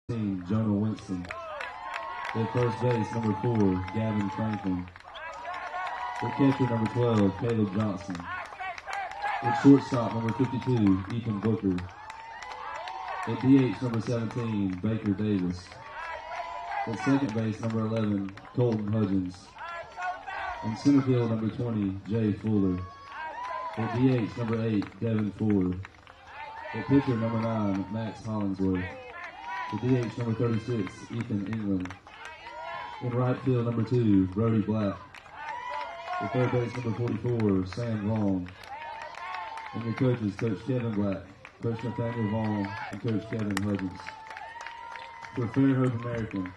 team, Jonah Winston. At first base, number 4, Gavin Franklin. At catcher, number 12, Caleb Johnson. At shortstop, number 52, Ethan Booker. At DH, number 17, Baker Davis. At second base, number 11, Colton Hudgens. In center field, number 20, Jay Fuller. At DH, number 8, Devin Ford. At pitcher, number 9, Max Hollingsworth. At DH, number 36, Ethan England. In right field, number 2, Brody Black. At third base, number 44, Sam Long. And your coaches, Coach Kevin Black, Coach Nathaniel Vaughn, and Coach Kevin Hudgens. For Fairhope American,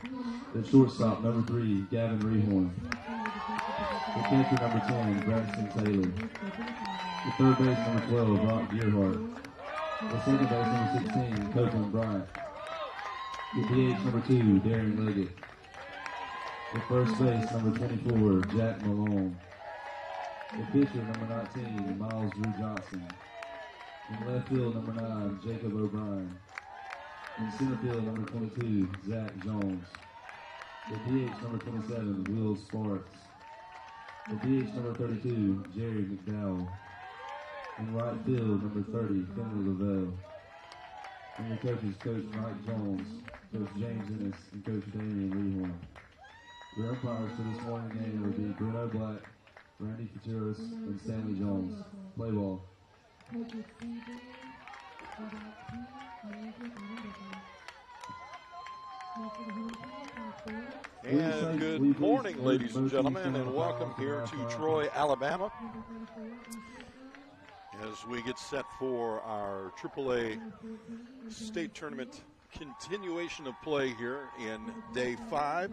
at shortstop, number 3, Gavin Rehorn. At catcher, number 10, Braxton Taylor. At third base, number 12, Rock Gearhart. At second base, number 16, Copeland Bryant. At DH, number 2, Darren Leggett. At first base, number 24, Jack Malone. At pitcher, number 19, Miles Drew Johnson. In left field, number 9, Jacob O'Brien. In center field, number 22, Zach Jones. At DH, number 27, Will Sparks. At DH, number 32, Jerry McDowell. In right field, number 30, Finley Lavelle. And your coaches, Coach Mike Jones, Coach James Ennis, and Coach Damian Rehorn. Your umpires for this morning game will be Bruno Black, Randy Futuris, and Stanley Jones. Play ball. And good morning, ladies and gentlemen, and welcome here to Troy, Alabama, as we get set for our AAA state tournament continuation of play here in day 5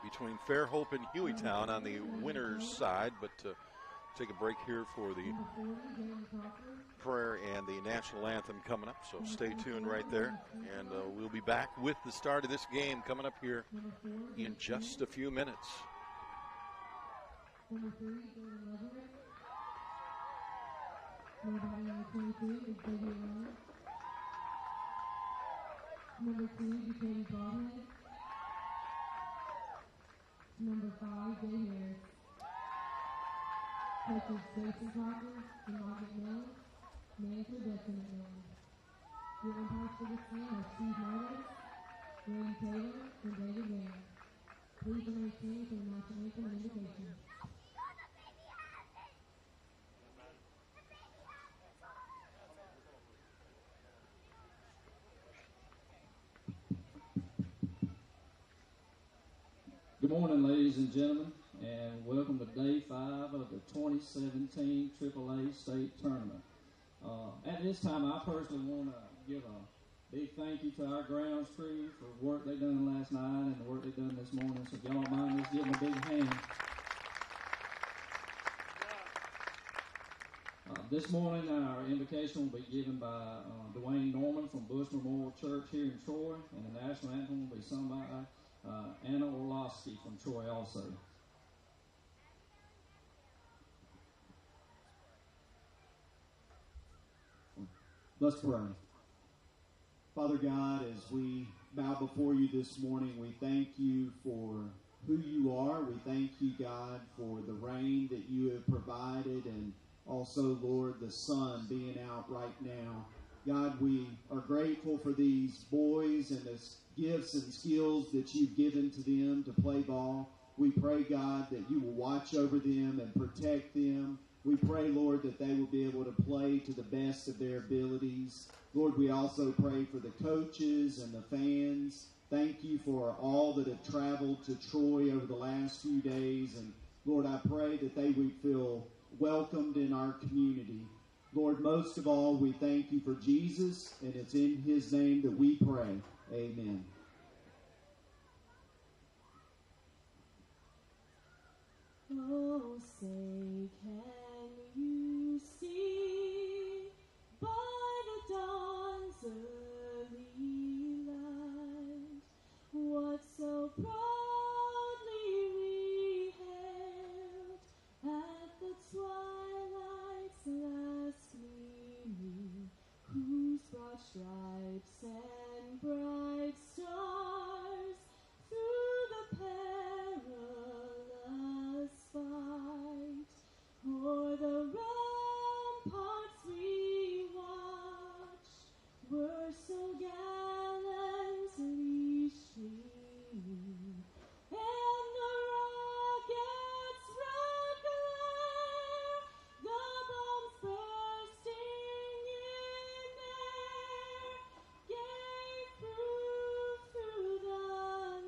between Fairhope and Hueytown on the winner's side. But take a break here for the prayer and the national anthem coming up, so stay tuned right there, and we'll be back with the start of this game coming up here in just a few minutes. Number 2, Buchanan Baldwin. Number 5, Jay Harris. Coaches Jason Parker and Margaret Mills. Manager Dustin McMillan. Your umpires for this game are Steve Martis, Randy Taylor, and David Van. Please remain standing for the national anthem and invocation. Good morning, ladies and gentlemen, and welcome to Day 5 of the 2017 AAA State Tournament. At this time, I personally want to give a big thank you to our grounds crew for work they done last night and the work they done this morning. So if y'all don't mind, let's give them a big hand. This morning, our invocation will be given by Dwayne Norman from Bush Memorial Church here in Troy, and the national anthem will be sung by Anna Orlowski from Troy also. Let's pray. Father God, as we bow before you this morning, we thank you for who you are. We thank you, God, for the rain that you have provided, and also, Lord, the sun being out right now. God, we are grateful for these boys and the gifts and skills that you've given to them to play ball. We pray, God, that you will watch over them and protect them. We pray, Lord, that they will be able to play to the best of their abilities. Lord, we also pray for the coaches and the fans. Thank you for all that have traveled to Troy over the last few days. And, Lord, I pray that they would feel welcomed in our community. Lord, most of all, we thank you for Jesus, and it's in his name that we pray. Amen. Oh, say, can you see by the dawn's early light what so proudly we hailed at the twilight's last gleaming, whose broad stripes and bright stars through the perilous fight. O'er the ramparts we watched were so gallantly streamed, and the rockets' red glare, the bombs bursting in air, gave proof through the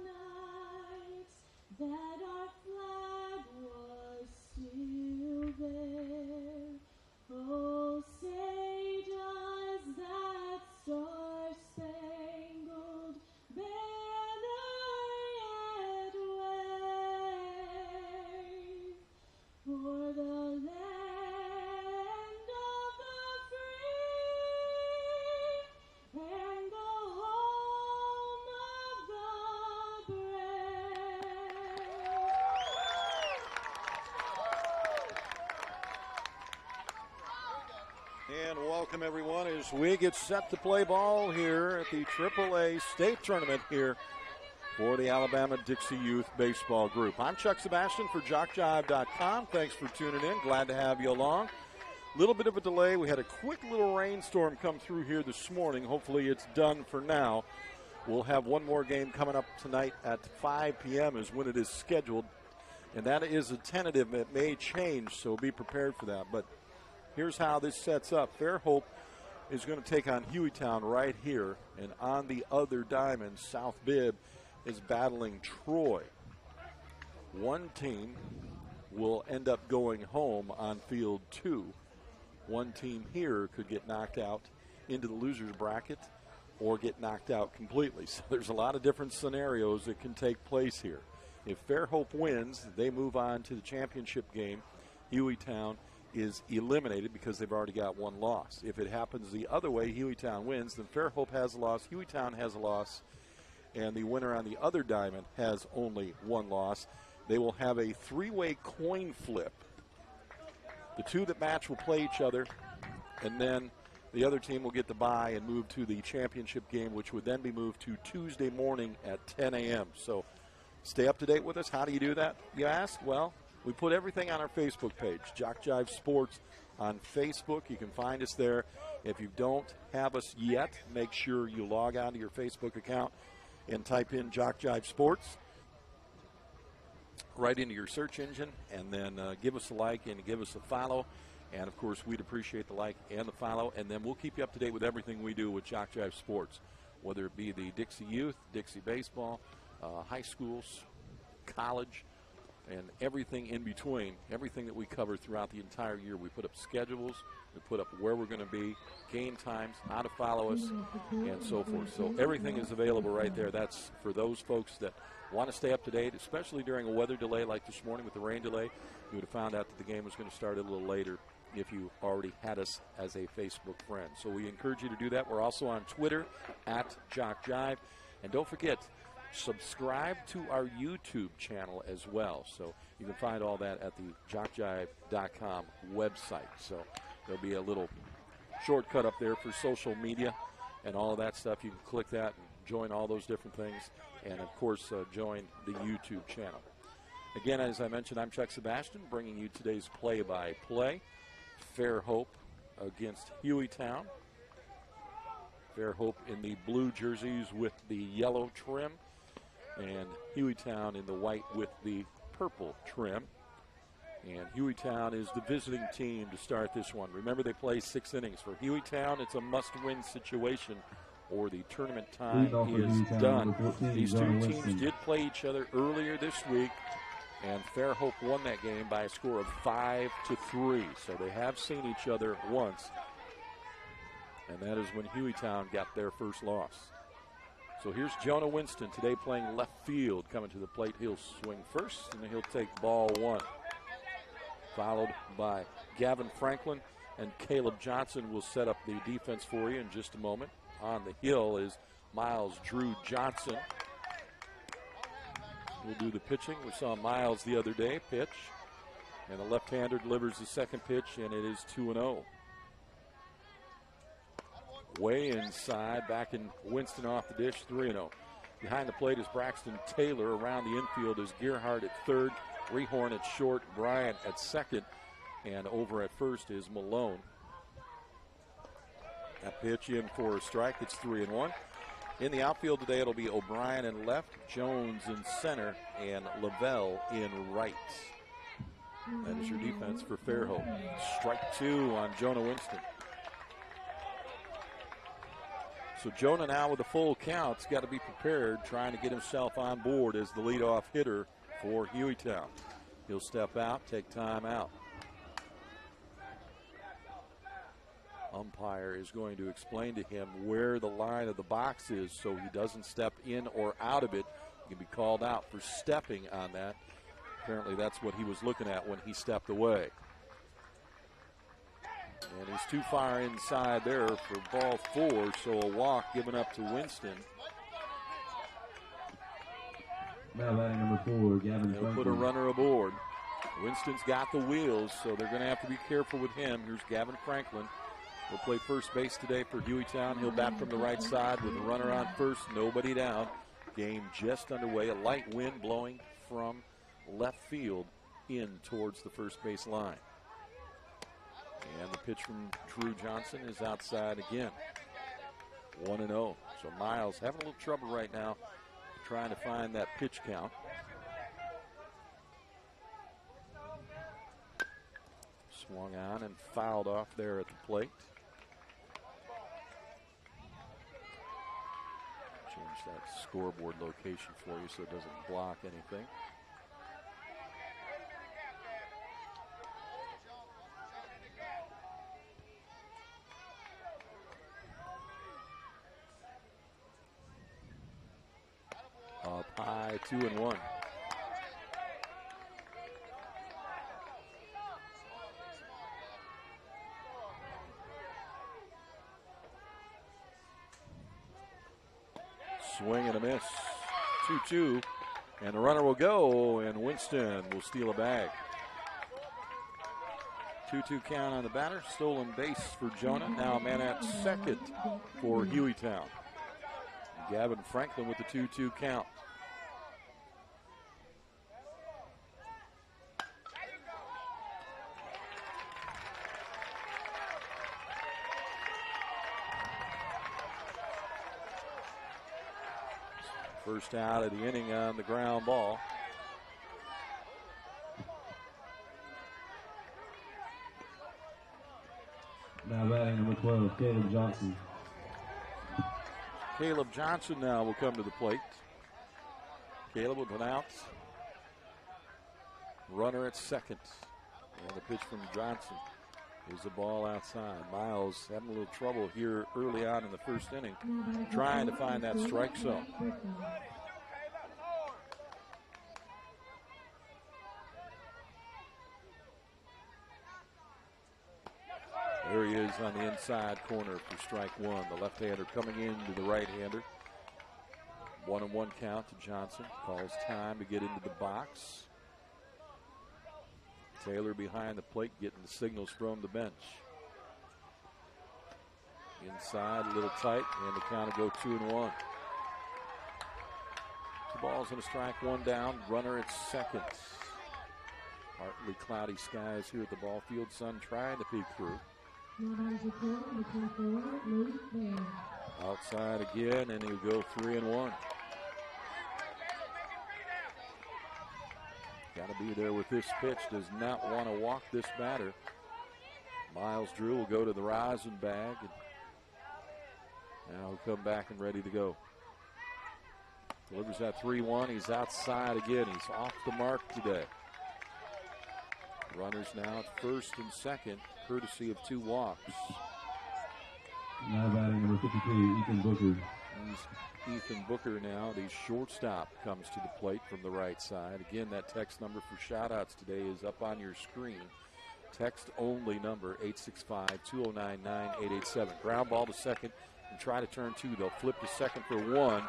night that our flag was still there. Oh, say does that star-spangled banner yet wave for the land of the free and the home of the brave? And welcome everyone as we get set to play ball here at the AAA state tournament here for the Alabama-Dixie Youth Baseball Group. I'm Chuck Sebastian for JockJive.com. Thanks for tuning in. Glad to have you along. Little bit of a delay. We had a quick little rainstorm come through here this morning. Hopefully it's done for now. We'll have one more game coming up tonight at 5 p.m. is when it is scheduled. And that is a tentative. It may change, so be prepared for that. But here's how this sets up. Fairhope is going to take on Hueytown right here. And on the other diamond, South Bibb is battling Troy. One team will end up going home on field 2. One team here could get knocked out into the loser's bracket or get knocked out completely. So there's a lot of different scenarios that can take place here. If Fairhope wins, they move on to the championship game. Hueytown is eliminated because they've already got one loss. If it happens the other way, Hueytown wins, then Fairhope has a loss, Hueytown has a loss, and the winner on the other diamond has only one loss. They will have a 3-way coin flip. The two that match will play each other, and then the other team will get the bye and move to the championship game, which would then be moved to Tuesday morning at 10 a.m. So stay up to date with us. How do you do that, you ask? Well, we put everything on our Facebook page, JockJive Sports on Facebook. You can find us there. If you don't have us yet, make sure you log on to your Facebook account and type in JockJive Sports right into your search engine, and then give us a like and give us a follow. And, of course, we'd appreciate the like and the follow, and then we'll keep you up to date with everything we do with JockJive Sports, whether it be the Dixie Youth, Dixie Baseball, high schools, college, and everything in between, everything that we cover throughout the entire year. We put up schedules, we put up where we're going to be, game times, how to follow us, and so forth. So everything is available right there. That's for those folks that want to stay up to date, especially during a weather delay like this morning with the rain delay. You would have found out that the game was going to start a little later if you already had us as a Facebook friend. So we encourage you to do that. We're also on Twitter at JockJive. And don't forget, subscribe to our YouTube channel as well. So you can find all that at the JockJive.com website. So there'll be a little shortcut up there for social media and all of that stuff. You can click that and join all those different things. And, of course, join the YouTube channel. Again, as I mentioned, I'm Chuck Sebastian, bringing you today's play-by-play. Fairhope against Hueytown. Fairhope in the blue jerseys with the yellow trim, and Hueytown in the white with the purple trim. And Hueytown is the visiting team to start this one. Remember, they play 6 innings. For Hueytown, it's a must-win situation, or the tournament time is done. These two teams did play each other earlier this week, and Fairhope won that game by a score of 5-3. So they have seen each other once, and that is when Hueytown got their first loss. So here's Jonah Winston today playing left field. Coming to the plate, he'll swing first, and he'll take ball 1. Followed by Gavin Franklin, and Caleb Johnson will set up the defense for you in just a moment. On the hill is Miles Drew Johnson. We'll do the pitching. We saw Miles the other day pitch, and the left-hander delivers the second pitch, and it is 2-0. way inside, back in Winston off the dish, 3-0. Behind the plate is Braxton Taylor. Around the infield is Gerhardt at third, Rehorn at short, Bryant at second, and over at first is Malone. That pitch in for a strike. It's 3-1. In the outfield today, it'll be O'Brien in left, Jones in center, and Lavelle in right. That is your defense for Fairhope. Strike 2 on Jonah Winston. So Jonah now with a full count has got to be prepared, trying to get himself on board as the leadoff hitter for Hueytown. He'll step out, take time out. Umpire is going to explain to him where the line of the box is so he doesn't step in or out of it. He can be called out for stepping on that. Apparently that's what he was looking at when he stepped away. And he's too far inside there for ball 4, so a walk given up to Winston. Now batting number 4, Gavin They'll Franklin. put a runner aboard. Winston's got the wheels, so they're going to have to be careful with him. Here's Gavin Franklin. Will play first base today for Hueytown. He'll bat from the right side with a runner on first, nobody down. Game just underway. A light wind blowing from left field in towards the first base line. And the pitch from Drew Johnson is outside again. 1-0. So Miles having a little trouble right now trying to find that pitch count. Swung on and fouled off there at the plate. Change that scoreboard location for you so it doesn't block anything. Up high, 2-1. Swing and a miss. 2-2. And the runner will go, and Winston will steal a bag. 2-2 count on the batter. Stolen base for Jonah. Now a man at second for Hueytown. Gavin Franklin with the 2-2 count. First out of the inning on the ground ball. Now batting number 12, Caleb Johnson. Caleb Johnson now will come to the plate. Caleb with an out. Runner at second. And the pitch from Johnson is the ball outside. Miles having a little trouble here early on in the first inning, trying to find that strike zone. There he is on the inside corner for strike 1. The left-hander coming into the right-hander. 1-1 count to Johnson. Calls time to get into the box. Taylor behind the plate getting the signals from the bench. Inside, a little tight, and the count will go 2-1. 2 balls and a strike, 1 down. Runner at second. Partly cloudy skies here at the ball field. Sun trying to peek through. Outside again, and he'll go 3-1. Got to be there with this pitch. Does not want to walk this batter. Miles Drew will go to the rosin bag. And now he'll come back and ready to go. Delivers that 3-1. He's outside again. He's off the mark today. Runners now at first and second, courtesy of 2 walks. Now batting number 52, Ethan Booker. Ethan Booker now, the shortstop, comes to the plate from the right side. Again, that text number for shout-outs today is up on your screen. Text only number 865-209-9887. Ground ball to second and try to turn 2. They'll flip to second for 1.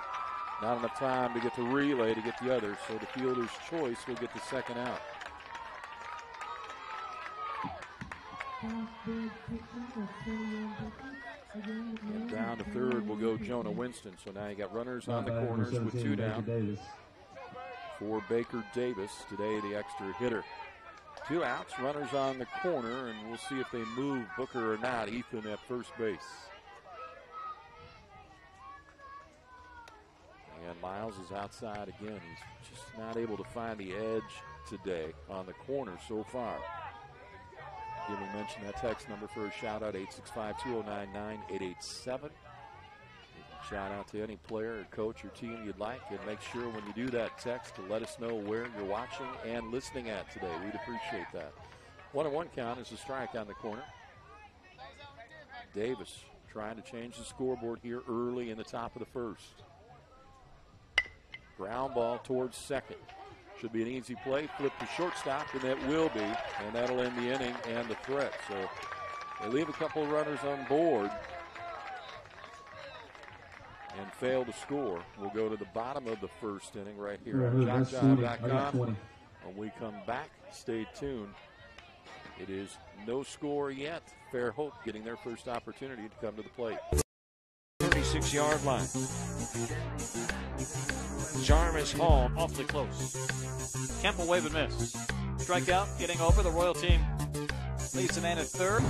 Not enough time to get the relay to get the other, so the fielder's choice will get the second out. And down to third will go Jonah Winston. So now you got runners on the corners with 2 down. For Baker Davis, today the extra hitter. 2 outs, runners on the corner, and we'll see if they move Booker or not. Ethan at first base. And Miles is outside again. He's just not able to find the edge today on the corner so far. Give me mention that text number for a shout out, 865-209-9887. Shout out to any player or coach or team you'd like, and make sure when you do that text to let us know where you're watching and listening at today. We'd appreciate that. 1-1 count is a strike on the corner. Davis trying to change the scoreboard here early in the top of the first. Ground ball towards second. Should be an easy play. Flip to shortstop, and that will be, and that'll end the inning and the threat. So they leave a couple of runners on board and fail to score. We'll go to the bottom of the first inning right here on JockJive.com. When we come back, stay tuned. It is no score yet. Fairhope getting their first opportunity to come to the plate. 36-yard line. Jarmus Hall awfully close. Kemp wave and miss. Strikeout, getting over. The Royal team leads the man at third.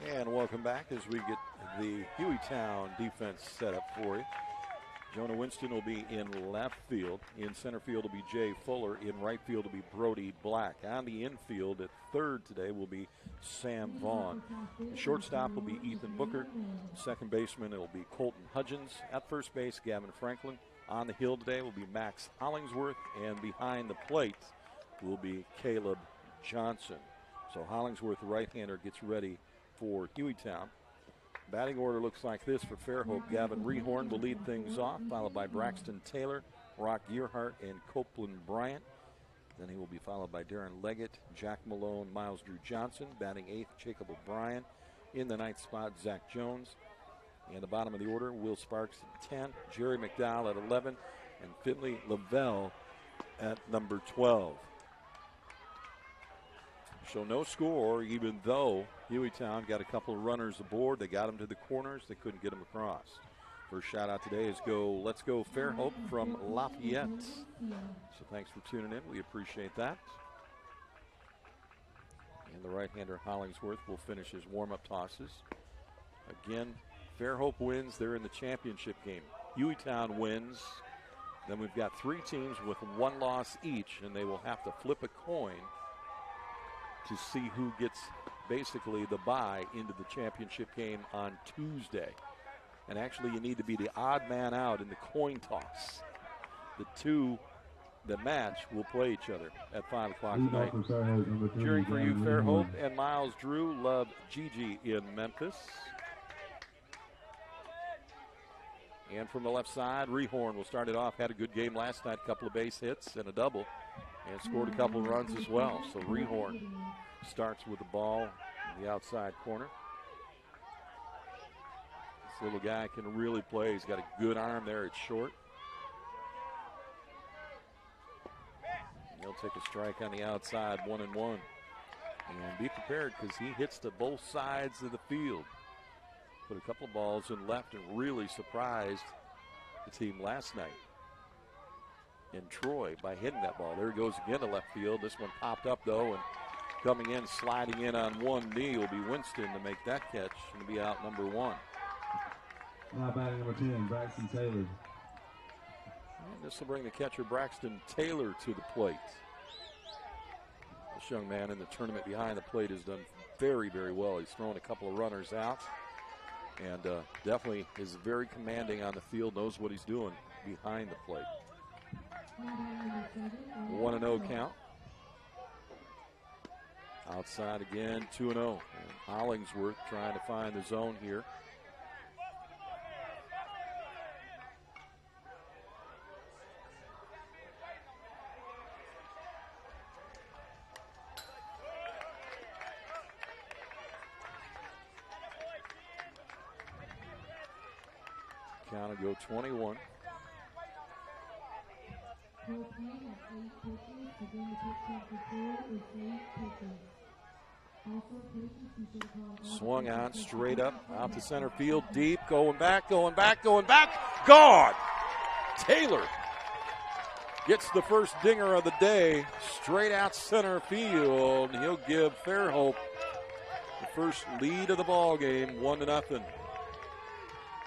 And welcome back as we get the Hueytown defense set up for you. Jonah Winston will be in left field. In center field will be Jay Fuller. In right field will be Brody Black. On the infield at third today will be Sam Vaughn. The shortstop will be Ethan Booker. Second baseman it will be Colton Hudgens. At first base, Gavin Franklin. On the hill today will be Max Hollingsworth. And behind the plate will be Caleb Johnson. So Hollingsworth, the right-hander, gets ready for Hueytown. Batting order looks like this for Fairhope. Gavin Rehorn will lead things off, followed by Braxton Taylor, Brock Gearhart, and Copeland Bryant. Then he will be followed by Darren Leggett, Jack Malone, Miles Drew Johnson. Batting eighth, Jacob O'Brien. In the ninth spot, Zach Jones. And the bottom of the order, Will Sparks at 10, Jerry McDowell at 11, and Finley Lavelle at number 12. So no score, even though Hueytown got a couple of runners aboard. They got them to the corners. They couldn't get them across. First shout out today is Let's Go Fairhope from Lafayette. So thanks for tuning in. We appreciate that. And the right-hander Hollingsworth will finish his warm-up tosses. Again, Fairhope wins. They're in the championship game. Hueytown wins. Then we've got 3 teams with 1 loss each, and they will have to flip a coin to see who gets basically the bye into the championship game on Tuesday. And actually you need to be the odd man out in the coin toss. The two that match will play each other at 5 o'clock tonight. Cheering for you, Fairhope and Miles Drew. Love Gigi in Memphis. And from the left side, Rehorn will start it off. Had a good game last night, a couple of base hits and a double. And scored a couple of runs as well. So Rehorn starts with the ball in the outside corner. This little guy can really play. He's got a good arm there. It's short. And he'll take a strike on the outside, 1-1. And be prepared because he hits to both sides of the field. Put a couple of balls in left and really surprised the team last night in Troy by hitting that ball. There he goes again to left field. This one popped up though, and coming in, sliding in on one knee will be Winston to make that catch and to be out number 1. Now batting number 10, Braxton Taylor. And this will bring the catcher Braxton Taylor to the plate. This young man in the tournament behind the plate has done very, very well. He's thrown a couple of runners out and definitely is very commanding on the field, knows what he's doing behind the plate. 1-0 count. Outside again, 2-0. Hollingsworth trying to find the zone here. Hueytown will go 21. Swung on, straight up, out to center field, deep, going back. Gone! Taylor gets the first dinger of the day, straight out center field. He'll give Fairhope the first lead of the ball game, 1-0.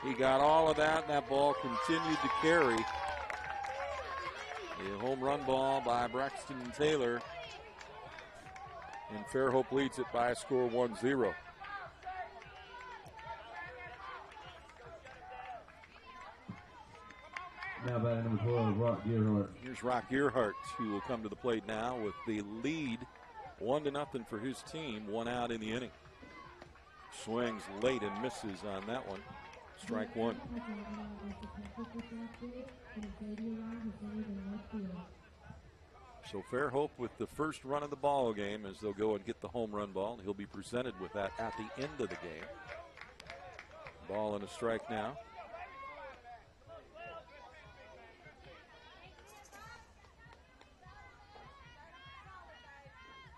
He got all of that, and that ball continued to carry. A home run ball by Braxton Taylor. And Fairhope leads it by a score 1-0. Now batting number 12, Rock Gearhart. Here's Rock Gearhart, who will come to the plate now with the lead, 1-0 for his team, 1 out in the inning. Swings late and misses on that one. Strike one. So Fairhope with the first run of the ball game as they'll go and get the home run ball. He'll be presented with that at the end of the game. Ball and a strike now.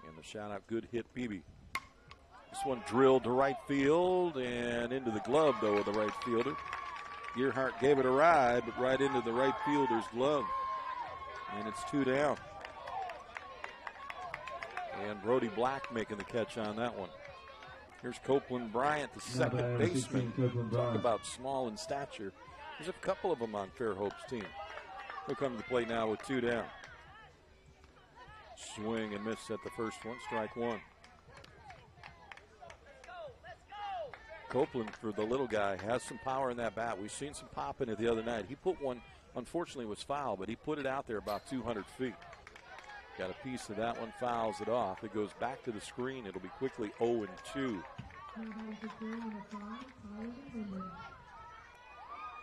And the shout out, good hit, BB. This one drilled to right field and into the glove, though, of the right fielder. Gearhart gave it a ride, but right into the right fielder's glove. And it's 2 down. And Brody Black making the catch on that one. Here's Copeland Bryant, the second baseman. Talk about small in stature. There's a couple of them on Fairhope's team. He'll come to the plate now with 2 down. Swing and miss at the first one, strike one. Copeland, for the little guy, has some power in that bat. We've seen some pop in it the other night. He put one, unfortunately it was foul, but he put it out there about 200 feet. Got a piece of that one, fouls it off. It goes back to the screen. It'll be quickly 0-2. Like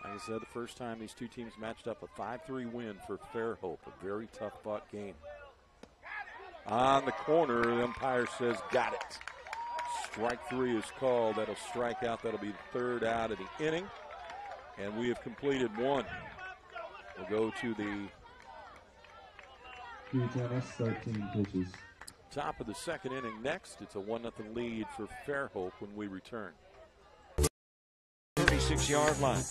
I said, the first time these two teams matched up, a 5-3 win for Fairhope. A very tough-fought game. On the corner, the umpire says, got it. Strike 3 is called. That'll strike out. That'll be the third out of the inning. And we have completed one. We'll go to the Hueytown, 13 pitches. Top of the second inning next. It's a 1-0 lead for Fairhope when we return. 36-yard line.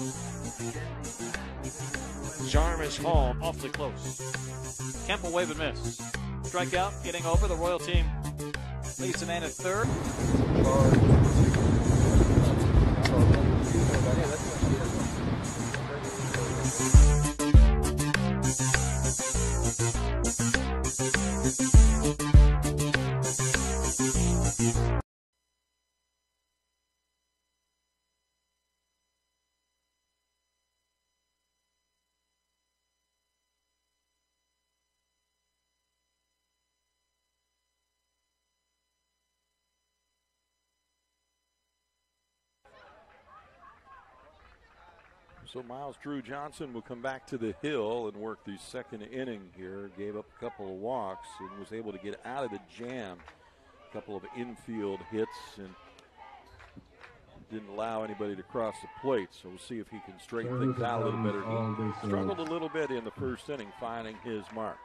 Charm is home, awfully close. Kemp will wave and miss. Strikeout, getting over. The Royal team leads the man at third. So Miles Drew Johnson will come back to the hill and work the second inning here. Gave up a couple of walks and was able to get out of the jam. A couple of infield hits and didn't allow anybody to cross the plate. So we'll see if he can straighten things out a little better. He struggled a little bit in the first inning, finding his mark.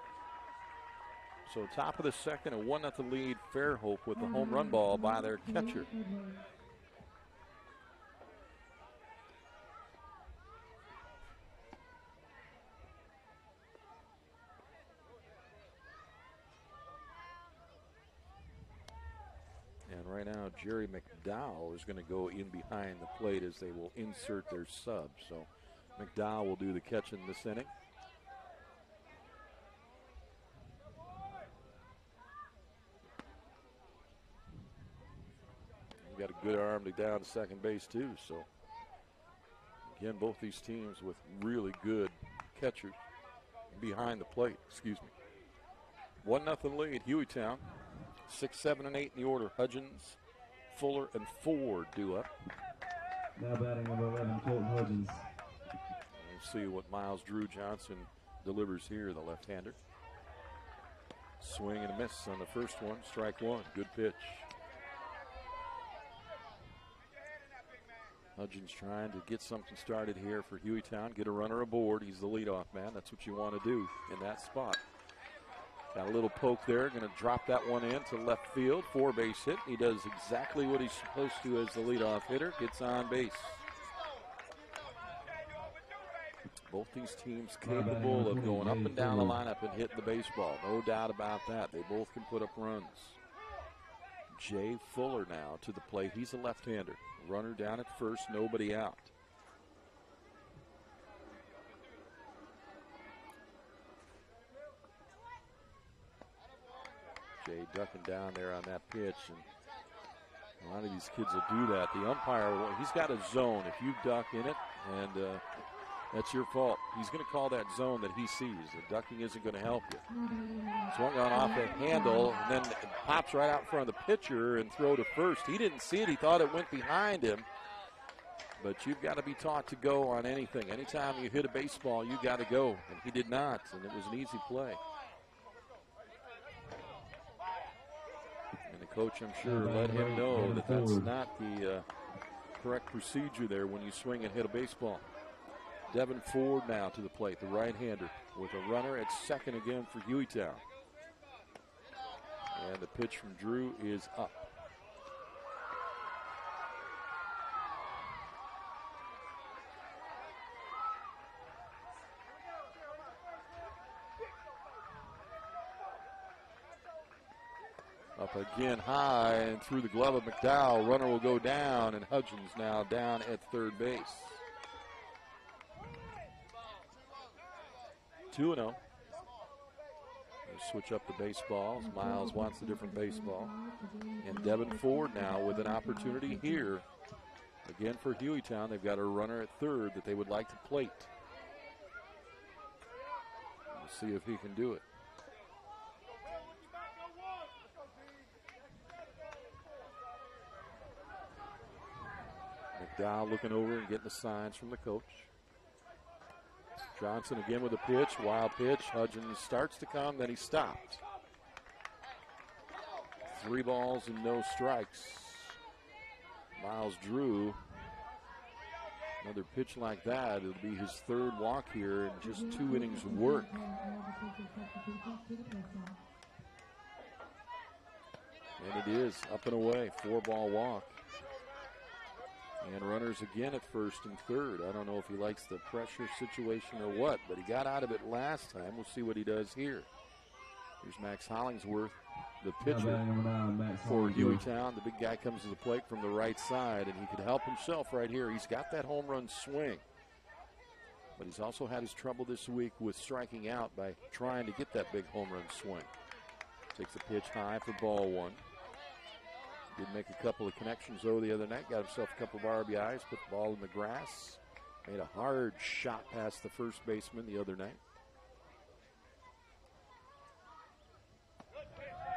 So top of the second, a 1-0 lead. Fairhope with the home run ball by their catcher. Right now, Jerry McDowell is going to go in behind the plate as they will insert their sub. So McDowell will do the catch in this inning. He got a good arm to down to second base too. So again, both these teams with really good catchers behind the plate. Excuse me. 1-0 lead, Hueytown. 6, 7, and 8 in the order. Hudgens, Fuller, and Ford due up. Now batting number 11, Colton Hudgens. We'll see what Miles Drew Johnson delivers here, the left-hander. Swing and a miss on the first one. Strike one. Good pitch. Hudgens trying to get something started here for Hueytown, get a runner aboard. He's the leadoff man. That's what you want to do in that spot. Got a little poke there, going to drop that one in to left field, 4-base hit. He does exactly what he's supposed to as the leadoff hitter, gets on base. Both these teams capable of going up and down the lineup and hitting the baseball. No doubt about that. They both can put up runs. Jay Fuller now to the plate. He's a left-hander. Runner down at first, nobody out. Jay ducking down there on that pitch, and a lot of these kids will do that. The umpire, he's got a zone. If you duck in it, and that's your fault. He's going to call that zone that he sees. The ducking isn't going to help you. Swung on off the handle, and then it pops right out in front of the pitcher and throw to first. He didn't see it. He thought it went behind him. But you've got to be taught to go on anything. Anytime you hit a baseball, you got to go. And he did not, and it was an easy play. And the coach, I'm sure, let him know that that's not the correct procedure there when you swing and hit a baseball. Devin Ford now to the plate, the right-hander, with a runner at second again for Hueytown. And the pitch from Drew is up. Up again high and through the glove of McDowell. Runner will go down, and Hudgens now down at third base. 2-0. Switch up the baseballs. Miles wants a different baseball. And Devin Ford now with an opportunity here. Again for Hueytown, they've got a runner at third that they would like to plate. We'll see if he can do it. McDowell looking over and getting the signs from the coach. Johnson again with a pitch, wild pitch. Hudgens starts to come, then he stopped. 3 balls and no strikes. Miles Drew, another pitch like that, it'll be his third walk here in just 2 innings of work. And it is up and away, 4-ball walk. And runners again at first and third. I don't know if he likes the pressure situation or what, but he got out of it last time. We'll see what he does here. Here's Max Hollingsworth, the pitcher for Hueytown. The big guy comes to the plate from the right side, and he could help himself right here. He's got that home run swing. But he's also had his trouble this week with striking out by trying to get that big home run swing. Takes the pitch high for ball 1. Did make a couple of connections, though, the other night. Got himself a couple of RBIs, put the ball in the grass. Made a hard shot past the first baseman the other night.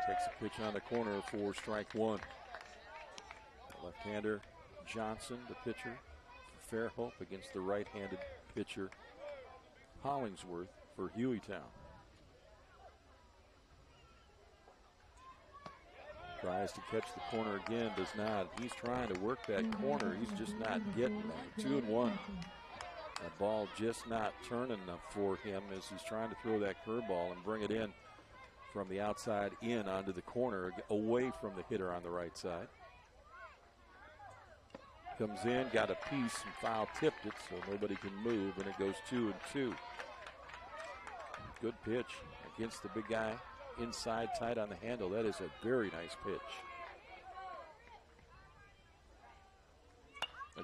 Takes a pitch on the corner for strike 1. Left-hander Johnson, the pitcher for Fairhope, against the right-handed pitcher Hollingsworth for Hueytown. Tries to catch the corner again, does not. He's trying to work that corner. He's just not getting that. 2-1. That ball just not turning enough for him as he's trying to throw that curveball and bring it in from the outside in onto the corner, away from the hitter on the right side. Comes in, got a piece, and foul tipped it, so nobody can move, and it goes 2-2. Good pitch against the big guy. Inside tight on the handle. That is a very nice pitch.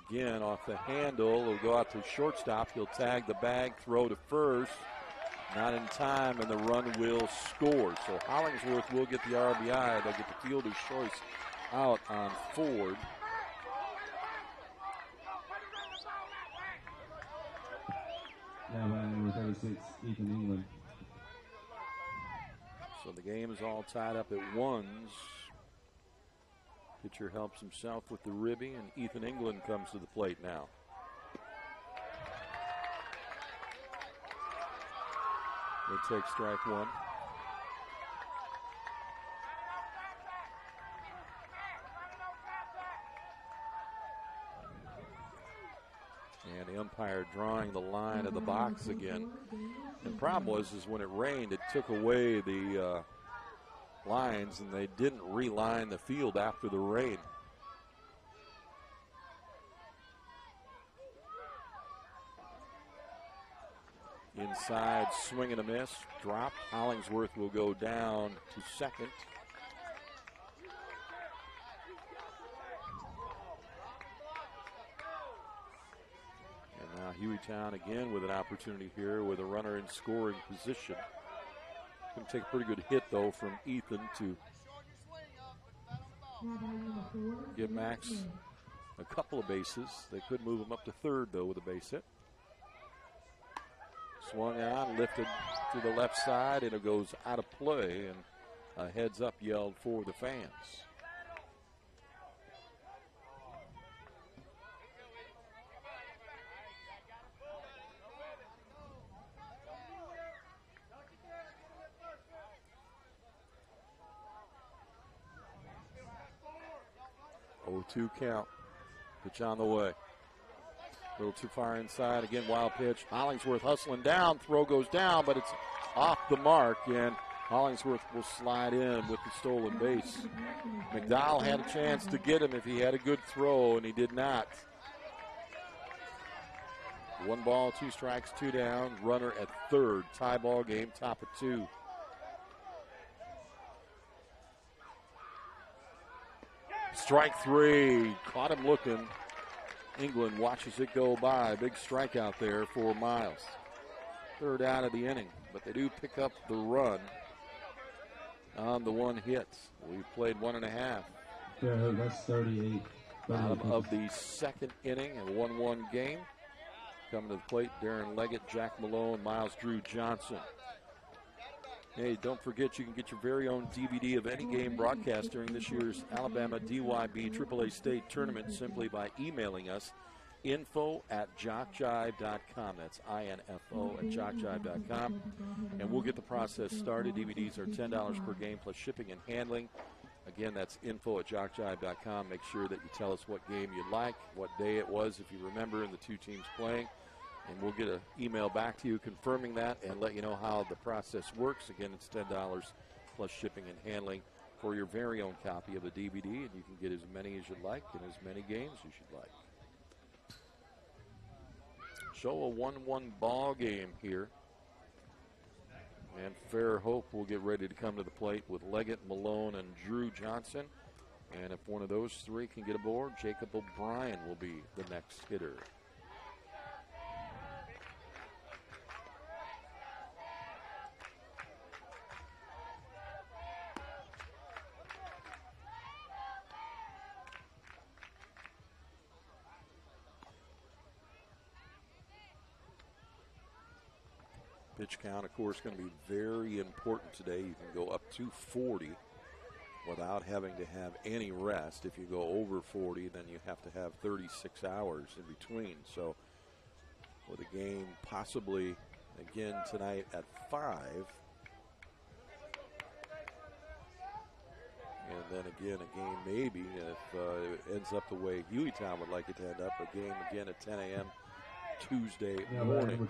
Again, off the handle. It'll go out to shortstop. He'll tag the bag, throw to first. Not in time, and the run will score. So Hollingsworth will get the RBI. They'll get the fielder's choice out on Ford. Now batting number 36, Ethan England. So the game is all tied up at 1s. Pitcher helps himself with the ribby, and Ethan England comes to the plate now. They take strike 1. the umpire drawing the line of the box again. And the problem was when it rained, it took away the lines, and they didn't reline the field after the rain. Inside, swing and a miss, dropped. Hollingsworth will go down to second. And now Hueytown again with an opportunity here with a runner in scoring position. Going to take a pretty good hit, though, from Ethan to give Max a couple of bases. They could move him up to third, though, with a base hit. Swung on, lifted to the left side, and it goes out of play, and a heads up yelled for the fans. Oh, 2 count. Pitch on the way. A little too far inside. Again, wild pitch. Hollingsworth hustling down. Throw goes down, but it's off the mark, and Hollingsworth will slide in with the stolen base. McDowell had a chance to get him if he had a good throw, and he did not. 1 ball, 2 strikes, 2 down. Runner at third. Tie ball game, top of 2. Strike 3. Caught him looking. England watches it go by. Big strikeout there for Miles. Third out of the inning, but they do pick up the run on the 1 hit. We've played 1.5. Yeah, that's 38. Bottom of the second inning, a 1-1 game. Coming to the plate, Darren Leggett, Jack Malone, Miles Drew Johnson. Hey, don't forget you can get your very own DVD of any game broadcast during this year's Alabama DYB AAA State Tournament simply by emailing us info@jockjive.com. That's info@jockjive.com. And we'll get the process started. DVDs are $10 per game plus shipping and handling. Again, that's info@jockjive.com. Make sure that you tell us what game you like, what day it was, if you remember, and the 2 teams playing. And we'll get an email back to you confirming that and let you know how the process works. Again, it's $10 plus shipping and handling for your very own copy of the DVD, and you can get as many as you'd like and as many games as you'd like. Show a 1-1 ball game here. And Fairhope will get ready to come to the plate with Leggett, Malone, and Drew Johnson. And if one of those 3 can get aboard, Jacob O'Brien will be the next hitter. Pitch count, of course, going to be very important today. You can go up to 40 without having to have any rest. If you go over 40, then you have to have 36 hours in between. So with a game possibly again tonight at 5. And then again, a game maybe, if it ends up the way Hueytown would like it to end up, a game again at 10 a.m. Tuesday morning.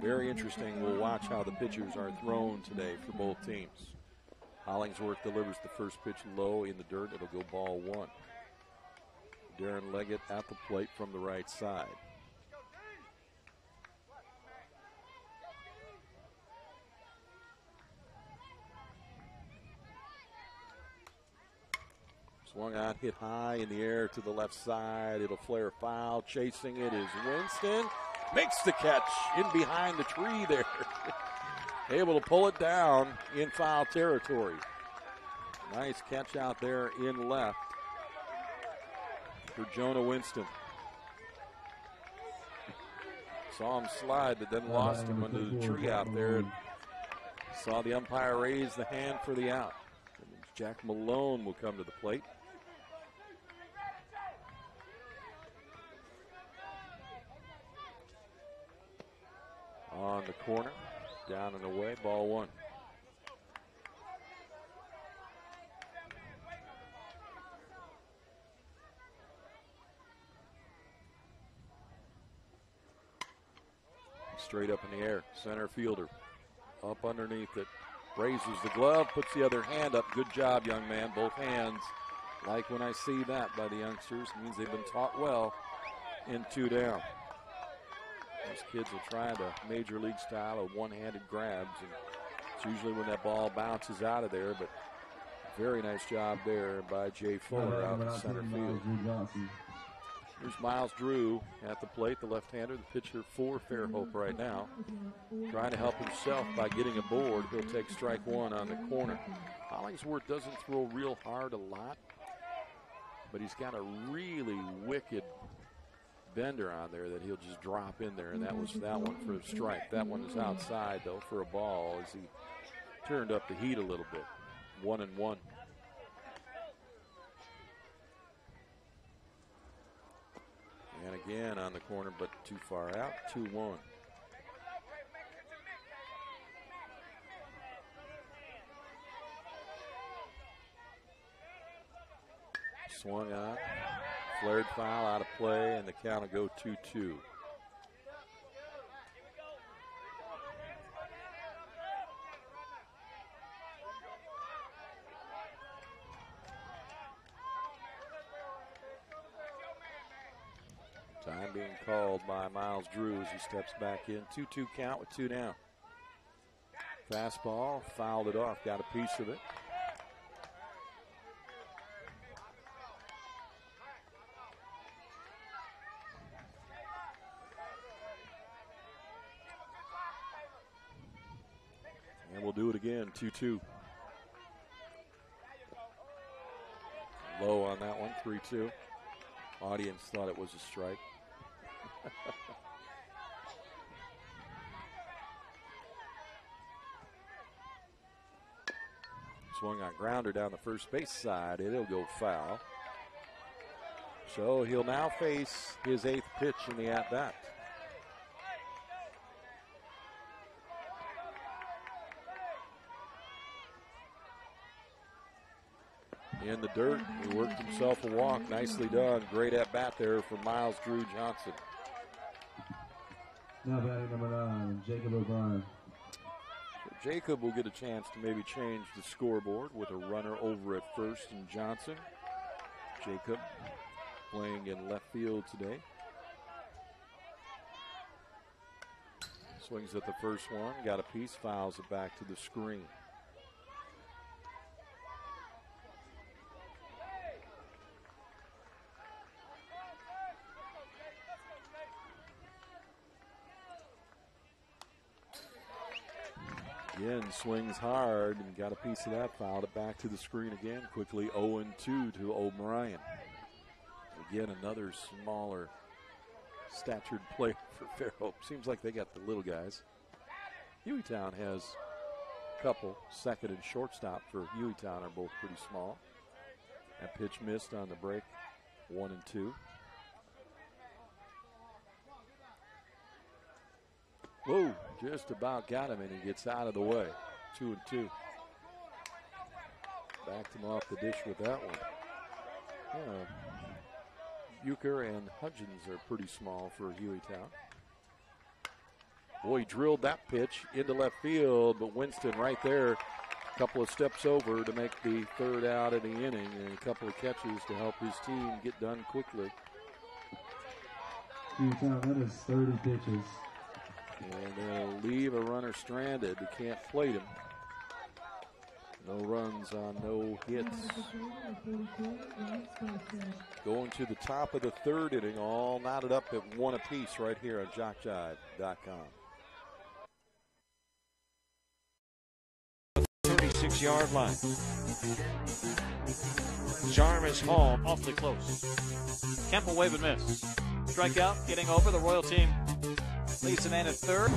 Very interesting. We'll watch how the pitchers are thrown today for both teams. Hollingsworth delivers the first pitch low in the dirt. It'll go ball 1. Darren Leggett at the plate from the right side. Swung on, hit high in the air to the left side. It'll flare foul. Chasing it is Winston. Makes the catch in behind the tree there. Able to pull it down in foul territory. Nice catch out there in left for Jonah Winston. Saw him slide, but then lost him under the tree out there. And saw the umpire raise the hand for the out. And Jack Malone will come to the plate. On the corner, down and away, ball 1. straight up in the air. Center fielder up underneath it. Raises the glove, puts the other hand up. Good job, young man. Both hands. Like when I see that by the youngsters, it means they've been taught well in 2 down. Those kids will try the major league style of one-handed grabs, and it's usually when that ball bounces out of there, but very nice job there by Jay Fuller out in center field. Here's Miles Drew at the plate, the left-hander, the pitcher for Fairhope right now. Trying to help himself by getting aboard. He'll take strike 1 on the corner. Hollingsworth doesn't throw real hard a lot, but he's got a really wicked bender on there that he'll just drop in there, and that was that one for a strike. That one is outside, though, for a ball as he turned up the heat a little bit. 1-1. And again on the corner, but too far out. 2-1. Swung on. Flared foul out of play, and the count will go 2-2. Time being called by Miles Drew as he steps back in. 2-2 count with 2 down. Fastball, fouled it off, got a piece of it. And we'll do it again, 2-2. Low on that one, 3-2. Audience thought it was a strike. Swung on grounder down the first base side. It'll go foul. So he'll now face his 8th pitch in the at-bat. In the dirt, he worked himself a walk. Nicely done. Great at-bat there for Miles Drew Johnson. Now batting number 9, Jacob O'Brien. So Jacob will get a chance to maybe change the scoreboard with a runner over at first and Johnson. Jacob playing in left field today. Swings at the first one, got a piece, fouls it back to the screen. Again, swings hard and got a piece of that, fouled it back to the screen again. Quickly 0-2 to O'Brien. Again, another smaller statured player for Fairhope. Seems like they got the little guys. Hueytown has a couple. Second and shortstop for Hueytown are both pretty small. That pitch missed on the break. 1-2. Whoa, just about got him, and he gets out of the way. 2-2. Backed him off the dish with that one. Yeah. Euchre and Hudgens are pretty small for Hueytown. Boy, he drilled that pitch into left field, but Winston right there, a couple of steps over to make the 3rd out of the inning, and a couple of catches to help his team get done quickly. Hueytown, that is 30 pitches. And they'll leave a runner stranded. They can't plate him. No runs on no hits. Going to the top of the 3rd inning, all knotted up at 1 apiece right here on JockJive.com. 36-yard line. Charm is home, awfully close. Kemp will wave and miss. Strikeout, getting over. The Royal team leads a man at 3rd.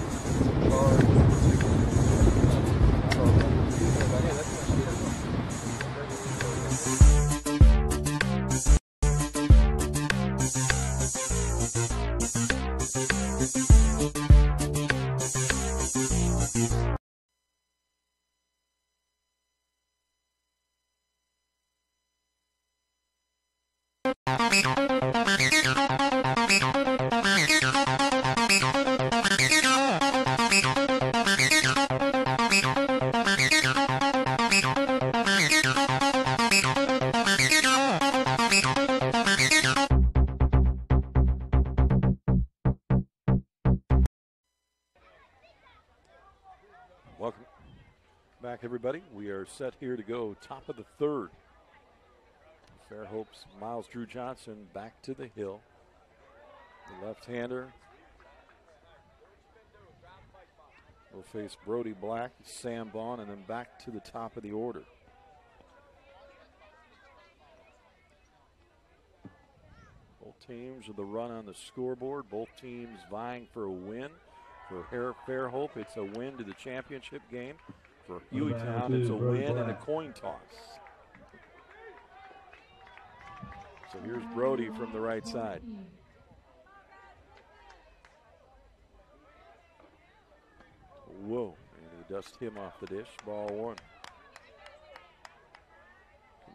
everybody. We are set here to go top of the third. Fairhope's Miles Drew Johnson back to the hill. The left-hander will face Brody Black, Sam Vaughn, and then back to the top of the order. Both teams with the run on the scoreboard. Both teams vying for a win. For Fairhope, it's a win to the championship game. For Hueytown, it's a win and a coin toss. So here's Brody from the right side. Whoa, and he dusted him off the dish. Ball one.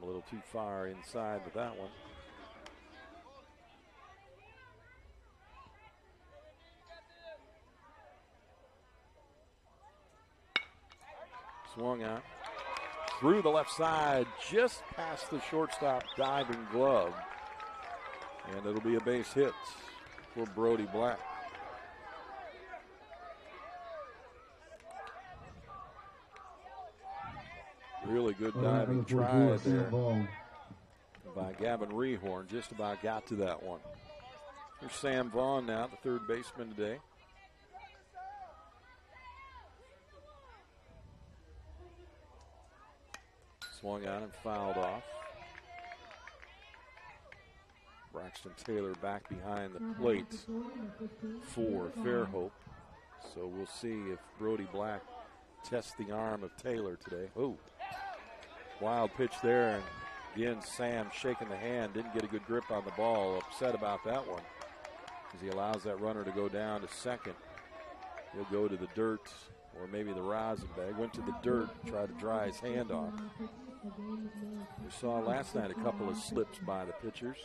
A little too far inside with that one. Swung out through the left side, just past the shortstop diving glove. And it'll be a base hit for Brody Black. Really good diving try there by Gavin Rehorn. Just about got to that one. Here's Sam Vaughn now, the third baseman today. Swung out and fouled off. Braxton Taylor back behind the plate for Fairhope. So we'll see if Brody Black tests the arm of Taylor today. Oh, wild pitch there. And again, Sam shaking the hand. Didn't get a good grip on the ball. Upset about that one as he allows that runner to go down to second. He'll go to the dirt or maybe the rosin bag. Went to the dirt, tried to dry his hand off. We saw last night a couple of slips by the pitchers.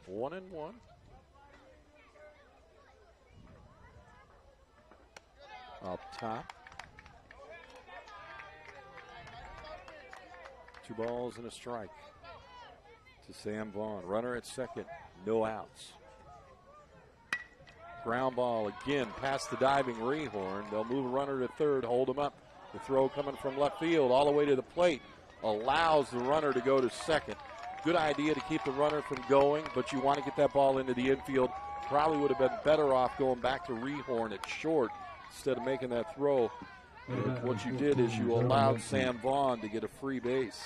One and one. Up top. 2 balls and a strike to Sam Vaughn. Runner at second, no outs. Ground ball again past the diving Rehorn. They'll move a runner to third, hold him up. The throw coming from left field all the way to the plate. Allows the runner to go to second. Good idea to keep the runner from going, but you want to get that ball into the infield. Probably would have been better off going back to Rehorn at short instead of making that throw. And what you did is you allowed Sam Vaughn to get a free base.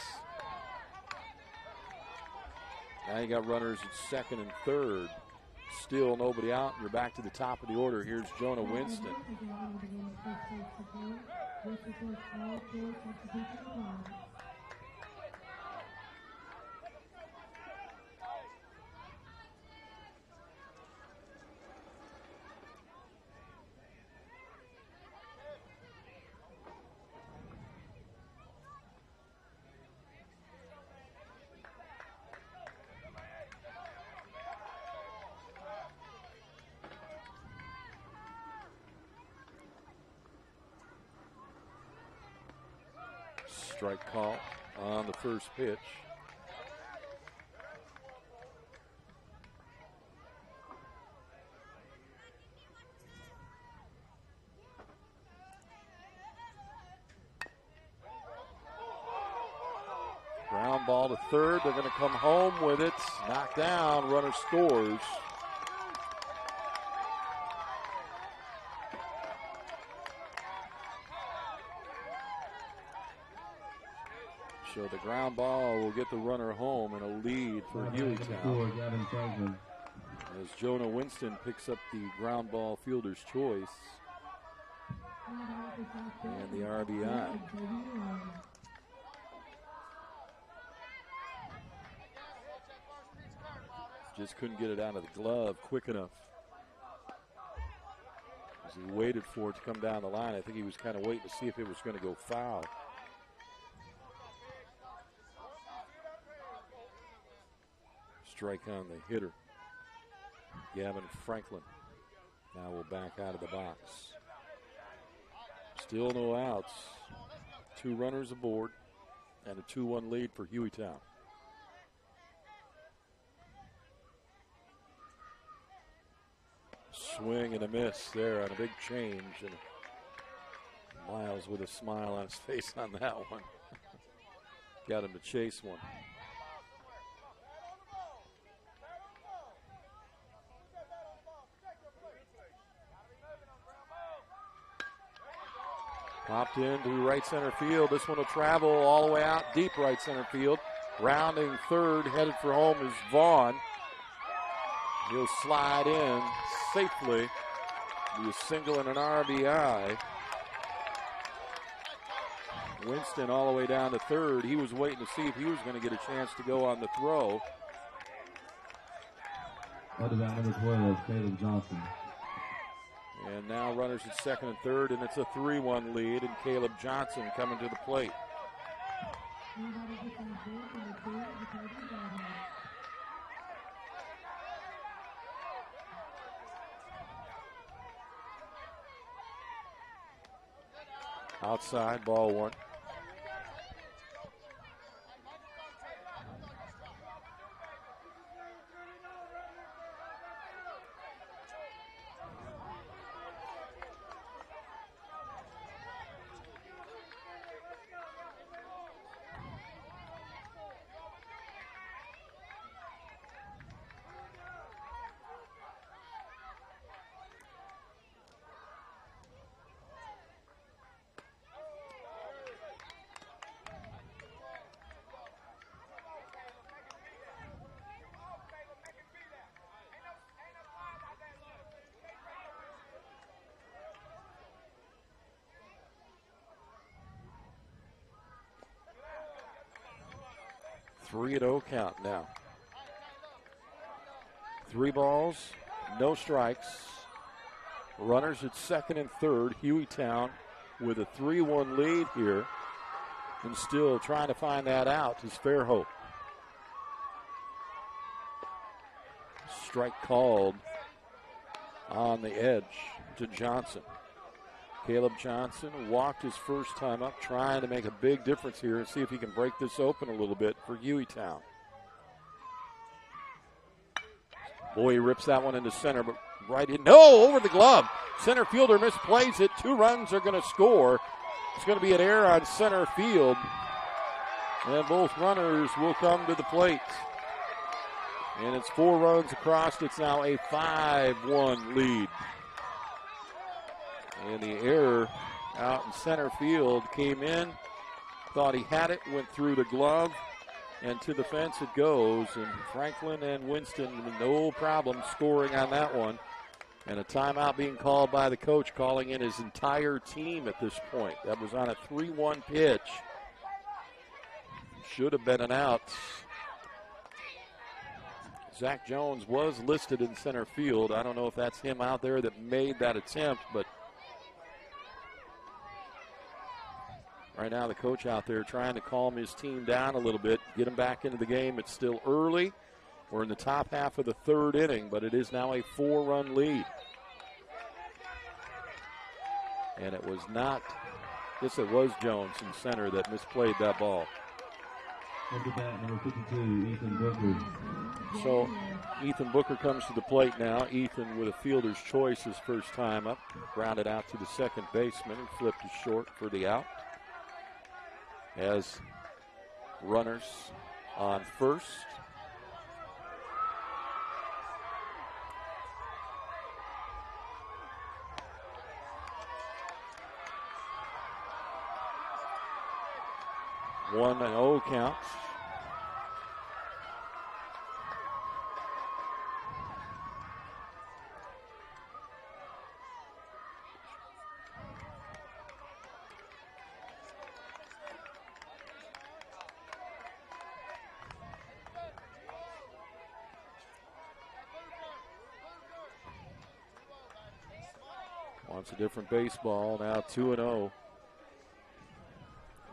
Now you got runners at second and third. Still nobody out. You're back to the top of the order. Here's Jonah Winston. Strike call on the first pitch. Ground ball to third. They're going to come home with it. Knocked down. Runner scores. So the ground ball will get the runner home and a lead for Hueytown. As Jonah Winston picks up the ground ball fielder's choice and the RBI. Just couldn't get it out of the glove quick enough. As he waited for it to come down the line, I think he was kind of waiting to see if it was going to go foul. Strike on the hitter, Gavin Franklin. Now will back out of the box. Still no outs. 2 runners aboard. And a 2-1 lead for Hueytown. Swing and a miss there on a big change. And Miles with a smile on his face on that one. Got him to chase one. Popped into right center field. This one will travel all the way out deep right center field. Rounding third, headed for home is Vaughn. He'll slide in safely. Be a single and an RBI. Winston all the way down to third. He was waiting to see if he was going to get a chance to go on the throw. Out of number 12, Caleb Johnson. And now runners at second and third, and it's a 3-1 lead, and Caleb Johnson coming to the plate. Outside, ball one. Three at 0 count now. 3 balls, no strikes. Runners at second and third. Hueytown with a 3-1 lead here. And still trying to find that out is Fairhope. Strike called on the edge to Johnson. Caleb Johnson walked his first time up, trying to make a big difference here and see if he can break this open a little bit for Hueytown. Boy, he rips that one into center, but right in. No, over the glove. Center fielder misplays it. 2 runs are going to score. It's going to be an error on center field. And both runners will come to the plate. And it's 4 runs across. It's now a 5-1 lead. And the error out in center field came in, thought he had it, went through the glove, and to the fence it goes. And Franklin and Winston, no problem scoring on that one. And a timeout being called by the coach, calling in his entire team at this point. That was on a 3-1 pitch. Should have been an out. Zach Jones was listed in center field. I don't know if that's him out there that made that attempt, but right now the coach out there trying to calm his team down a little bit, get him back into the game. It's still early. We're in the top half of the 3rd inning, but it is now a 4-run lead. And it was not, yes, it was Jones in center that misplayed that ball. Over bat, number 52, Ethan Booker. So Ethan Booker comes to the plate now. Ethan with a fielder's choice his first time up. Grounded out to the second baseman and flipped it short for the out. As runners on first. One and 0 count. Wants a different baseball, now 2-0.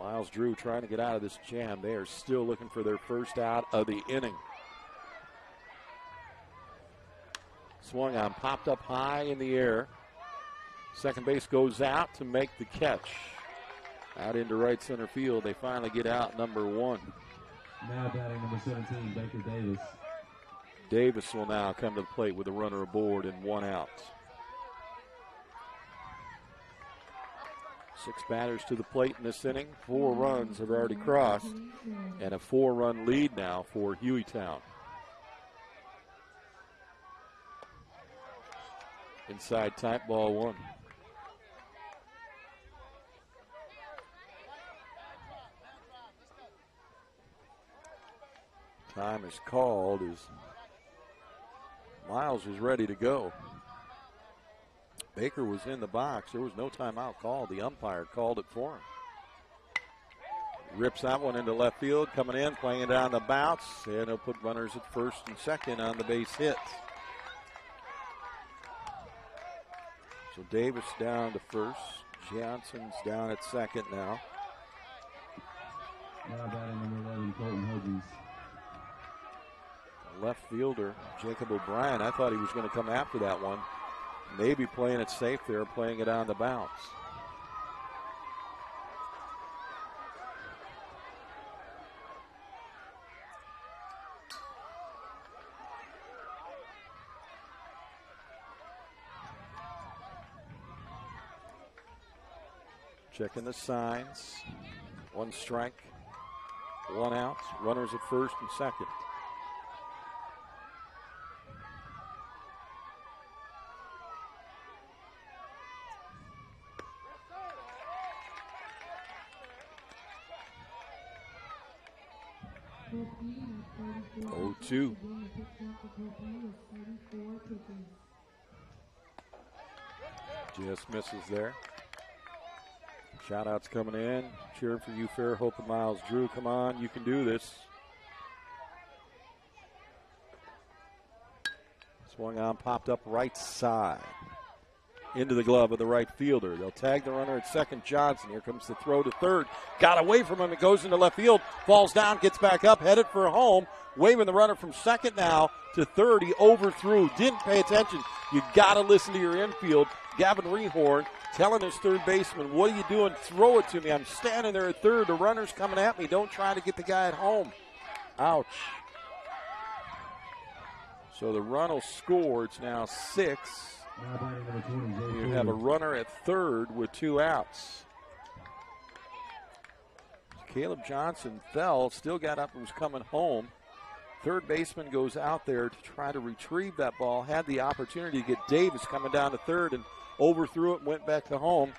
Miles Drew trying to get out of this jam. They are still looking for their first out of the inning. Swung on, popped up high in the air. Second base goes out to make the catch. Out into right center field. They finally get out number 1. Now batting number 17, Baker Davis. Davis will now come to the plate with a runner aboard and 1 out. 6 batters to the plate in this inning. 4 runs have already crossed, and a 4-run lead now for Hueytown. Inside type, ball 1. Time is called as Miles is ready to go. Baker was in the box. There was no timeout called. The umpire called it for him. Rips that one into left field, coming in, playing it on the bounce, and he'll put runners at first and second on the base hit. So Davis down to first. Johnson's down at second now. Now batting number 11, Colton Hudgens. Left fielder, Jacob O'Brien. I thought he was going to come after that one. Maybe playing it safe there, playing it on the bounce. Checking the signs. 1 strike, 1 out. Runners at first and second. Oh, 2. Just misses there. Shout outs coming in. Cheering for you, Fairhope and Miles Drew. Come on, you can do this. Swung on, popped up right side. Into the glove of the right fielder. They'll tag the runner at second, Johnson. Here comes the throw to third. Got away from him. It goes into left field. Falls down, gets back up, headed for home. Waving the runner from second now to third. He overthrew. Didn't pay attention. You got to listen to your infield. Gavin Rehorn telling his third baseman, what are you doing? Throw it to me. I'm standing there at third. The runner's coming at me. Don't try to get the guy at home. Ouch. So the run will score. It's now 6. Now batting number 20, You have a runner at third with 2 outs. Caleb Johnson fell, still got up and was coming home. Third baseman goes out there to try to retrieve that ball. Had the opportunity to get Davis coming down to third and overthrew it and went back to home.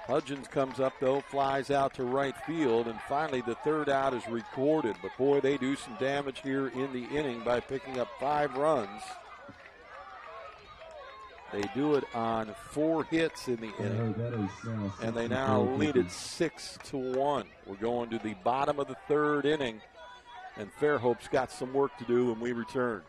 Hudgens comes up, though, flies out to right field, and finally the third out is recorded. But, boy, they do some damage here in the inning by picking up 5 runs. They do it on 4 hits in the inning, and they now lead it 6-1. We're going to the bottom of the third inning, and Fairhope's got some work to do when we return.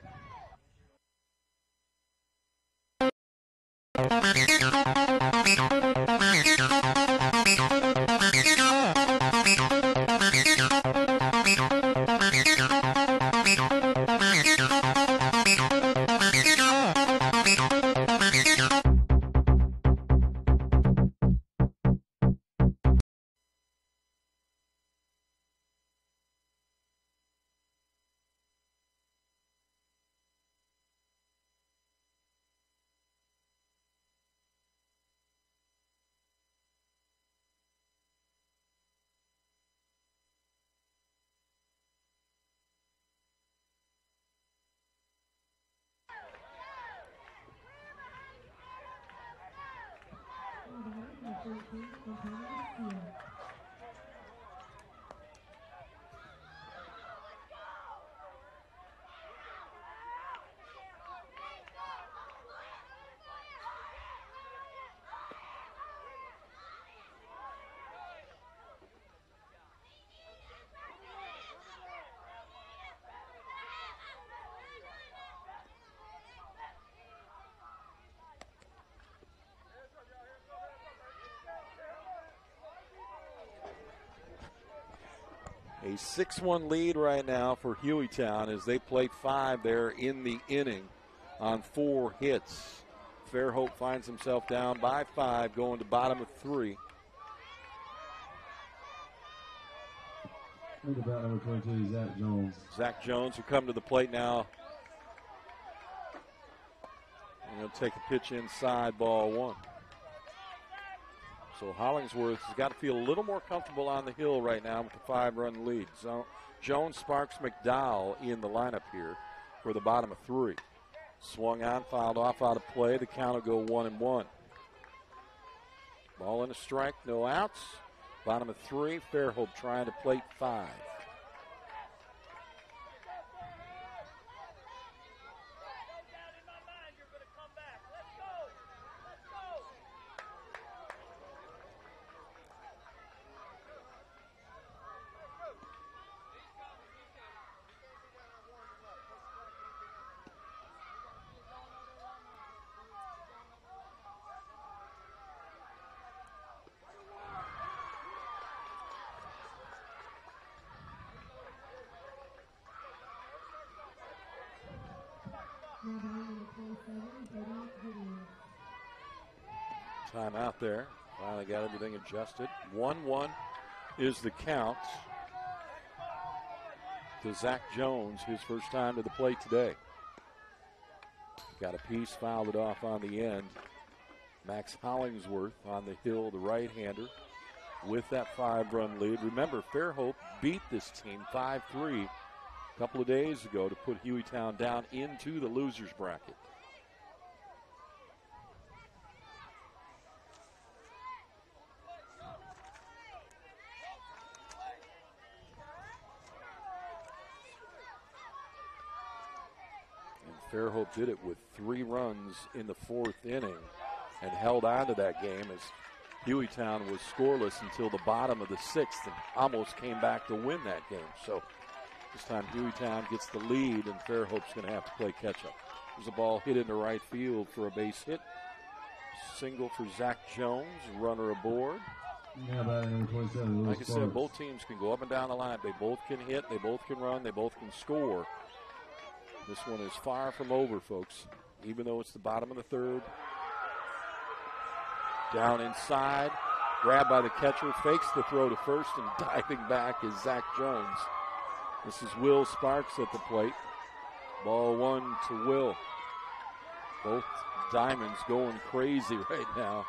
A 6-1 lead right now for Hueytown as they play 5 there in the inning on 4 hits. Fairhope finds himself down by 5, going to bottom of 3. Think about number 22, Zach Jones. Zach Jones will come to the plate now. And he'll take a pitch inside, ball one. So Hollingsworth has got to feel a little more comfortable on the hill right now with the 5-run lead. So Jones, Sparks, McDowell in the lineup here for the bottom of 3. Swung on, fouled off out of play. The count will go 1-1. Ball and a strike, no outs. Bottom of 3, Fairhope trying to plate 5. Time out there. Finally got everything adjusted. 1-1 is the count to Zach Jones, his first time to the plate today. Got a piece, fouled it off on the end. Max Hollingsworth on the hill, the right-hander, with that 5-run lead. Remember, Fairhope beat this team 5-3 a couple of days ago to put Hueytown down into the losers bracket. Fairhope did it with 3 runs in the 4th inning and held on to that game as Hueytown was scoreless until the bottom of the 6th and almost came back to win that game. So this time Hueytown gets the lead and Fairhope's going to have to play catch-up. There's a ball hit into right field for a base hit. Single for Zach Jones, runner aboard. Yeah, number 27, like I said, both teams can go up and down the line. They both can hit, they both can run, they both can score. This one is far from over, folks, even though it's the bottom of the 3rd. Down inside, grabbed by the catcher, fakes the throw to first, and diving back is Zach Jones. This is Will Sparks at the plate. Ball 1 to Will. Both diamonds going crazy right now.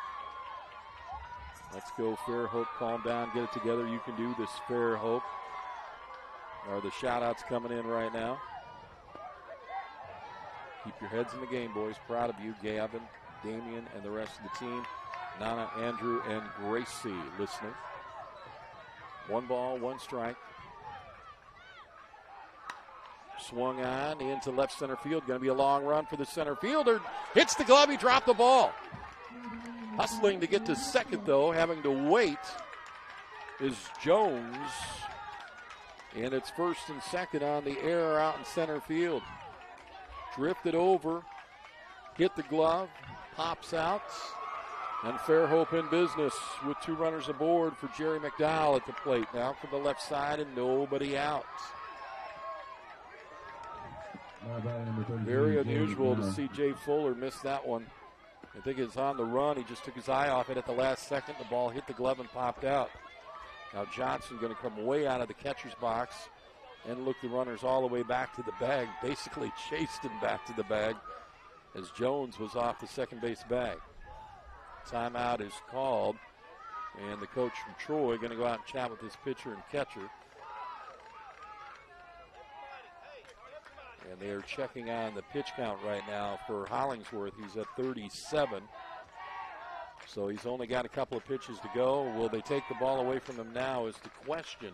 Let's go, Fairhope. Calm down, get it together. You can do this, Fairhope. Are the shout-outs coming in right now? Keep your heads in the game, boys. Proud of you, Gavin, Damian, and the rest of the team. Nana, Andrew, and Gracie listening. 1 ball, 1 strike. Swung on into left center field. Going to be a long run for the center fielder. Hits the glove. He dropped the ball. Hustling to get to second, though. Having to wait is Jones. And it's first and second on the air out in center field. Drifted over, hit the glove, pops out, and Fairhope in business with 2 runners aboard for Jerry McDowell at the plate. Now from the left side and nobody out. Very unusual to see Jay Fuller miss that one. I think it's on the run. He just took his eye off it at the last second. The ball hit the glove and popped out. Now Johnson going to come way out of the catcher's box and look the runners all the way back to the bag. Basically chased him back to the bag as Jones was off the second base bag. Timeout is called, and the coach from Troy going to go out and chat with his pitcher and catcher. And they are checking on the pitch count right now for Hollingsworth. He's at 37. So he's only got a couple of pitches to go. Will they take the ball away from him now is the question,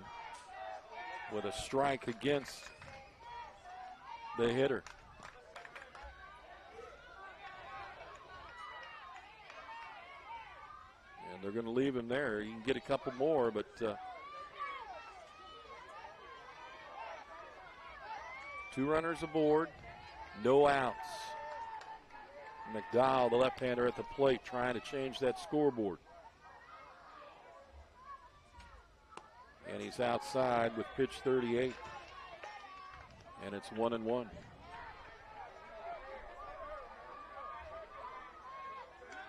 with a strike against the hitter. And they're going to leave him there. You can get a couple more, but 2 runners aboard, no outs. McDowell, the left-hander at the plate, trying to change that scoreboard. And he's outside with pitch 38. And it's 1-1.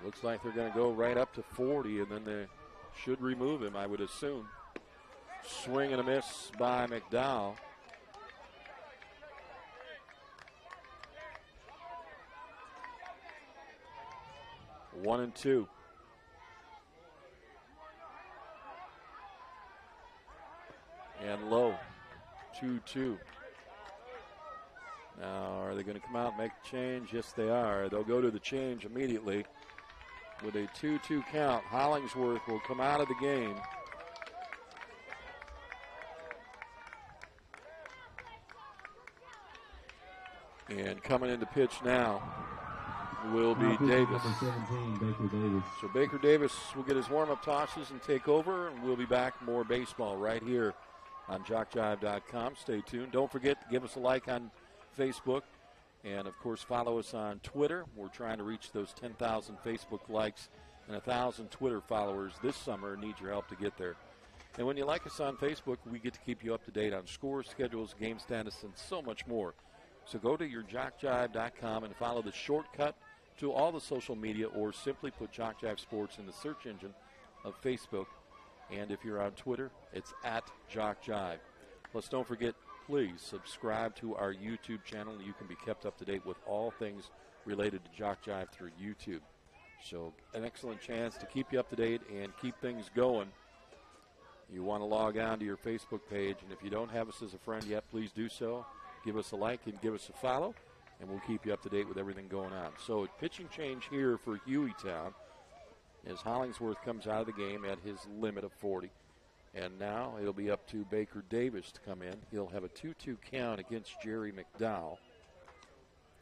Looks like they're going to go right up to 40, and then they should remove him, I would assume. Swing and a miss by McDowell. One and two. And low. 2-2. Now, are they going to come out and make a change? Yes, they are. They'll go to the change immediately. With a 2-2 count, Hollingsworth will come out of the game. And coming into pitch now will be Davis. Number 17, Baker Davis. So Baker Davis will get his warm-up tosses and take over, and we'll be back more baseball right here on JockJive.com. Stay tuned. Don't forget to give us a like on Facebook, and of course follow us on Twitter. We're trying to reach those 10,000 Facebook likes and 1,000 Twitter followers this summer. Need your help to get there. And when you like us on Facebook, we get to keep you up to date on scores, schedules, game status, and so much more. So go to your JockJive.com and follow the shortcut to all the social media, or simply put JockJive Sports in the search engine of Facebook. And if you're on Twitter, it's at JockJive. Plus, don't forget, please subscribe to our YouTube channel. You can be kept up to date with all things related to JockJive through YouTube. So an excellent chance to keep you up to date and keep things going. You want to log on to your Facebook page, and if you don't have us as a friend yet, please do so. Give us a like and give us a follow, and we'll keep you up to date with everything going on. So a pitching change here for Hueytown as Hollingsworth comes out of the game at his limit of 40. And now it'll be up to Baker Davis to come in. He'll have a 2-2 count against Jerry McDowell.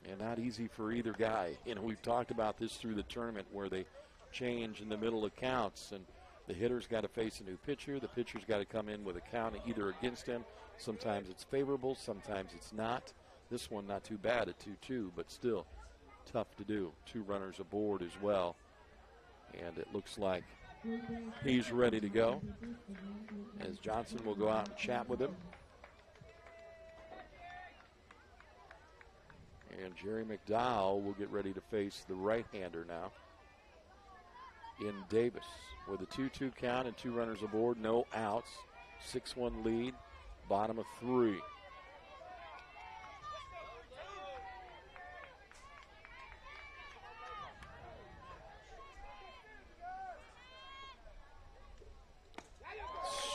And not easy for either guy. You know, we've talked about this through the tournament where they change in the middle of counts, and the hitter's got to face a new pitcher. The pitcher's got to come in with a count either against him. Sometimes it's favorable, sometimes it's not. This one not too bad at 2-2, but still tough to do. 2 runners aboard as well. And it looks like he's ready to go, as Johnson will go out and chat with him. And Jerry McDowell will get ready to face the right-hander now in Davis. With a 2-2 count and 2 runners aboard, no outs, 6-1 lead, bottom of 3.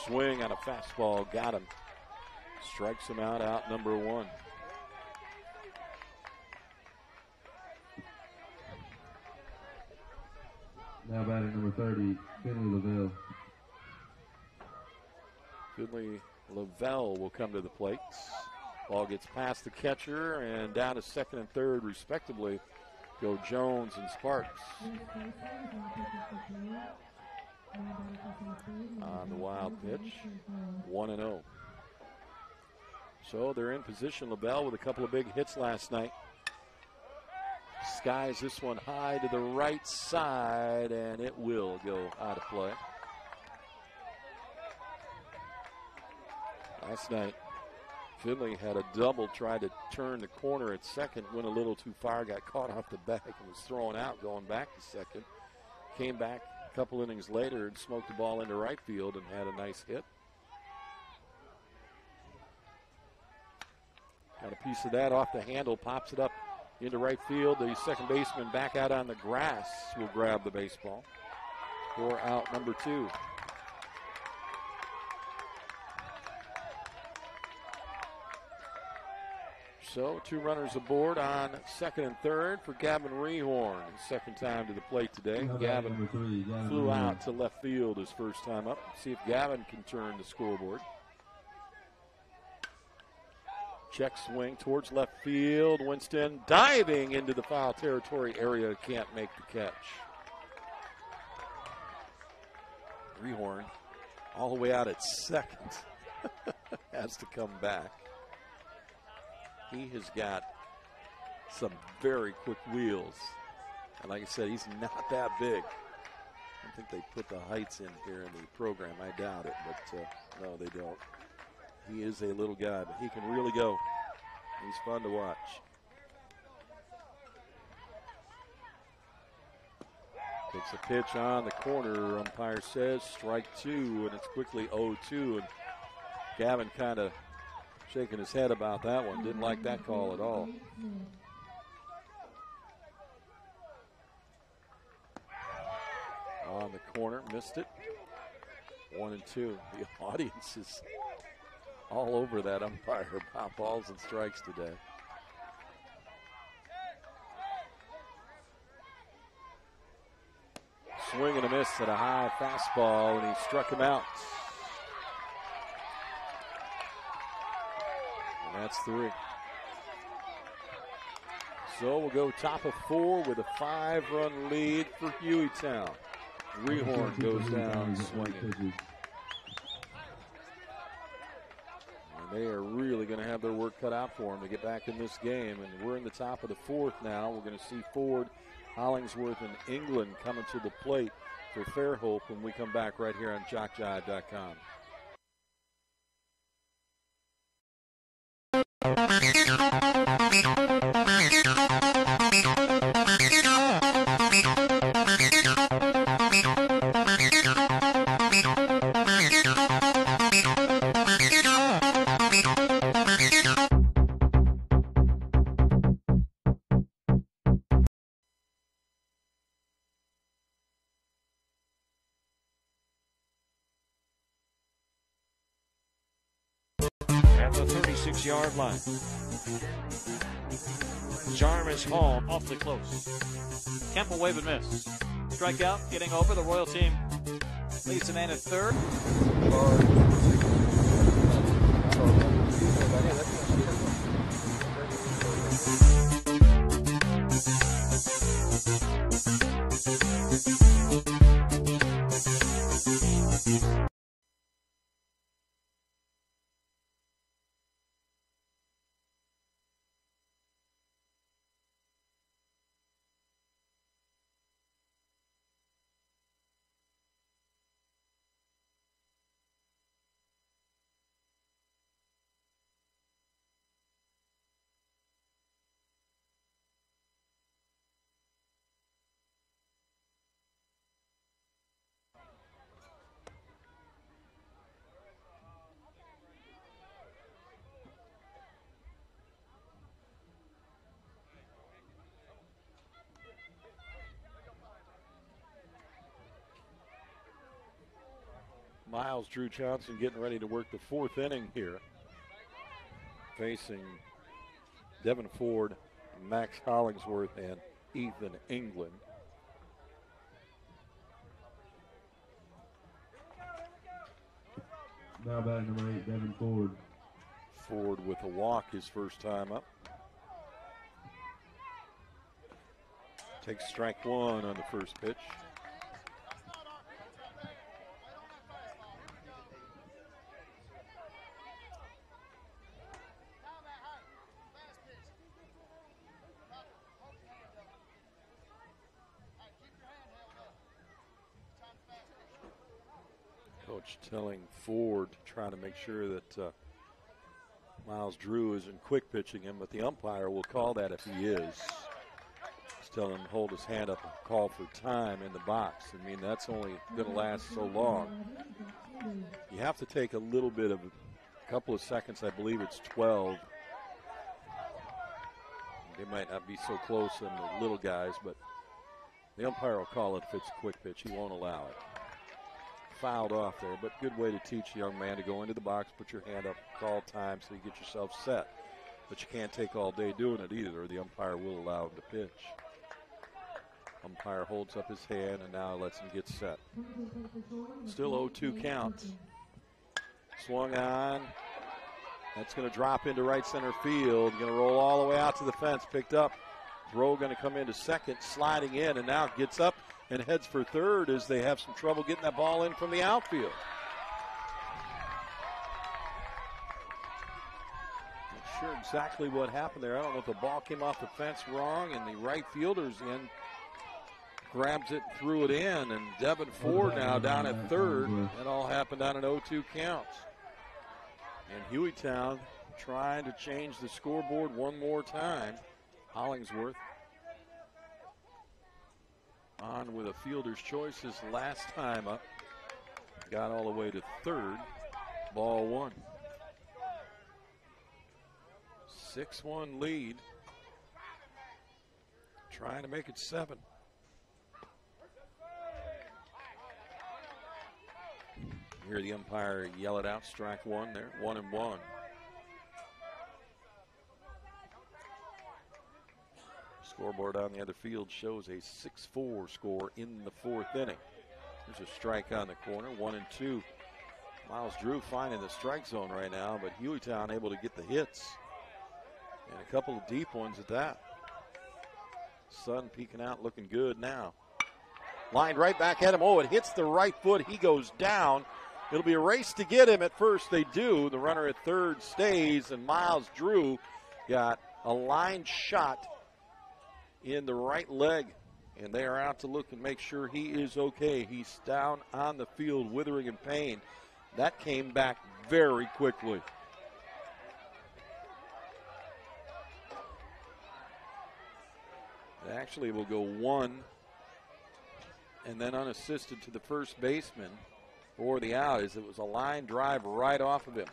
Swing on a fastball, got him. Strikes him out number 1. Now batting number 30, Finley Lavelle. Finley Lavelle will come to the plate. Ball gets past the catcher, and down to second and third, respectively, go Jones and Sparks. On the wild pitch, 1-0. So they're in position. Lavelle with a couple of big hits last night. Skies this one high to the right side, and it will go out of play. Last night, Finley had a double, tried to turn the corner at second, went a little too far, got caught off the back and was thrown out going back to second. Came back a couple innings later and smoked the ball into right field and had a nice hit. Got a piece of that off the handle, pops it up into right field. The second baseman back out on the grass will grab the baseball for out number 2. So 2 runners aboard on second and third for Gavin Rehorn. Second time to the plate today. Gavin flew out to left field his first time up. See if Gavin can turn the scoreboard. Check swing towards left field. Winston diving into the foul territory area. Can't make the catch. Rehorn all the way out at second. Has to come back. He has got some very quick wheels. And like I said, he's not that big. I think they put the heights in here in the program. I doubt it, but no, they don't. He is a little guy, but he can really go. He's fun to watch. Takes a pitch on the corner. Umpire says strike 2, and it's quickly 0-2. And Gavin kind of shaking his head about that one. Didn't like that call at all. On the corner, missed it. 1 and 2. The audience is all over that umpire about balls and strikes today. Swing and a miss at a high fastball, and he struck him out. And that's 3. So we'll go top of 4 with a 5-run lead for Hueytown. Rehorn goes down swinging. And they are really going to have their work cut out for them to get back in this game. And we're in the top of the 4th now. We're going to see Ford, Hollingsworth, and England coming to the plate for Fairhope when we come back right here on JockJive.com. At the 36-yard line. Jarvis Hall Awfully close. Campbell wave and miss. Strikeout, getting over. The Royal team leads the man at third. Miles Drew Johnson getting ready to work the 4th inning here, facing Devin Ford, Max Hollingsworth, and Ethan England. Now batting number 8, Devin Ford. Ford with a walk his first time up. Takes strike 1 on the first pitch. Coach telling Ford to try to make sure that Miles Drew isn't quick pitching him, but the umpire will call that if he is. He's telling him to hold his hand up and call for time in the box. I mean, that's only going to last so long. You have to take a little bit of a couple of seconds. I believe it's 12. They might not be so close in the little guys, but the umpire will call it if it's a quick pitch. He won't allow it. Fouled off there, but good way to teach a young man to go into the box, put your hand up, call time so you get yourself set. But you can't take all day doing it either, or the umpire will allow him to pitch. Umpire holds up his hand and now lets him get set. Still 0-2 count. Swung on. That's going to drop into right center field. Going to roll all the way out to the fence. Picked up. Throw going to come into second, sliding in, and now gets up and heads for third as they have some trouble getting that ball in from the outfield. Not sure exactly what happened there. I don't know if the ball came off the fence wrong and the right fielder's in. Grabs it, threw it in, and Devin Ford now down at third. It all happened on an 0-2 count. And Hueytown trying to change the scoreboard one more time. Hollingsworth on with a fielder's choice his last time up. Got all the way to third. Ball 1. 6-1 lead. Trying to make it 7. Hear the umpire yell it out, strike one there, 1-1. Scoreboard on the other field shows a 6-4 score in the 4th inning. There's a strike on the corner, 1-2. Miles Drew finding the strike zone right now, but Hueytown able to get the hits. And a couple of deep ones at that. Sun peeking out, looking good now. Lined right back at him. Oh, it hits the right foot. He goes down. It'll be a race to get him. At first they do. The runner at third stays, and Miles Drew got a line shot in the right leg. And they are out to look and make sure he is okay. He's down on the field, withering in pain. That came back very quickly. It actually will go 1 and then unassisted to the first baseman for the out, as it was a line drive right off of him.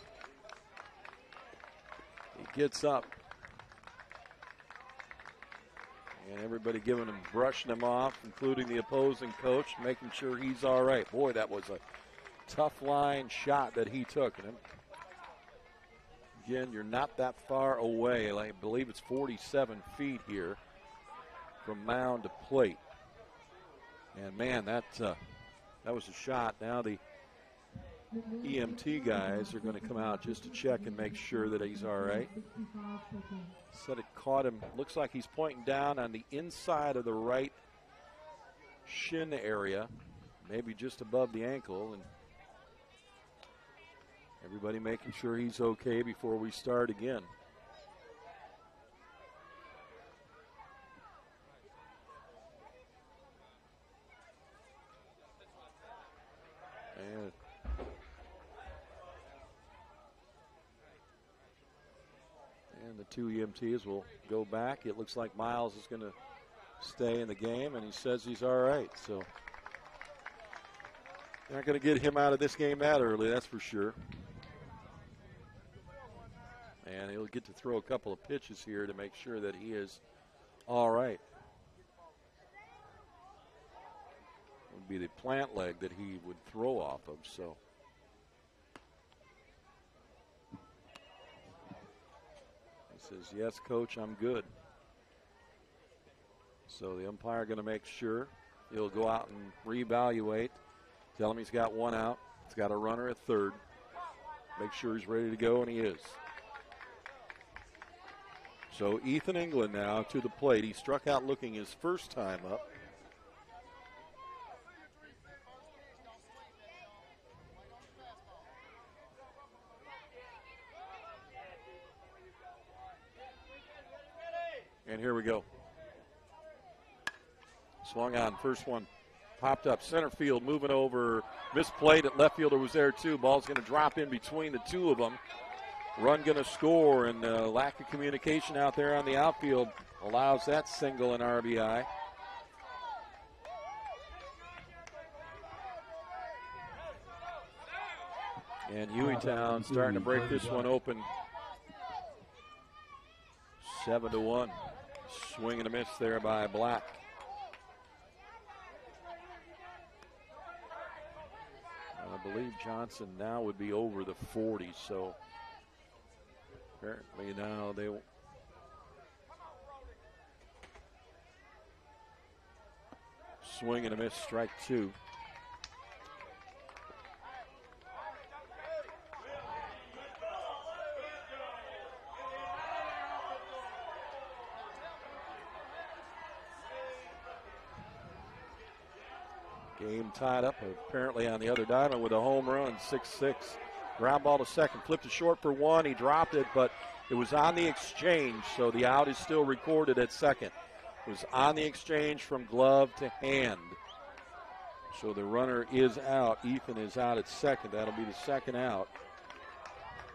He gets up. And everybody giving him, brushing him off, including the opposing coach, making sure he's all right. Boy, that was a tough line shot that he took. And again, you're not that far away. I believe it's 47 feet here from mound to plate. And man, that was a shot. Now the EMT guys are going to come out just to check and make sure that he's all right. Said it caught him. Looks like he's pointing down on the inside of the right shin area, maybe just above the ankle. And everybody making sure he's okay before we start again. And the two EMTs will go back. It looks like Miles is going to stay in the game, and he says he's all right. So they're not going to get him out of this game that early, that's for sure. And he'll get to throw a couple of pitches here to make sure that he is all right. It would be the plant leg that he would throw off of, so. He says, yes, coach, I'm good. So the umpire going to make sure. He'll go out and reevaluate. Tell him he's got one out. He's got a runner at third. Make sure he's ready to go, and he is. So Ethan England now to the plate. He struck out looking his first time up. And here we go. Swung on, first one popped up center field, moving over, misplayed it. Left fielder was there too. Ball's going to drop in between the two of them. Run going to score, and lack of communication out there on the outfield allows that single and RBI. And Hueytown starting to break this one open. 7-1. Swing and a miss there by Black. I believe Johnson now would be over the 40, so apparently now they will. Swing and a miss, strike two. Game tied up apparently on the other diamond with a home run, 6-6. Ground ball to second, flipped it short for one. He dropped it, but it was on the exchange, so the out is still recorded at second. It was on the exchange from glove to hand. So the runner is out. Ethan is out at second. That'll be the second out.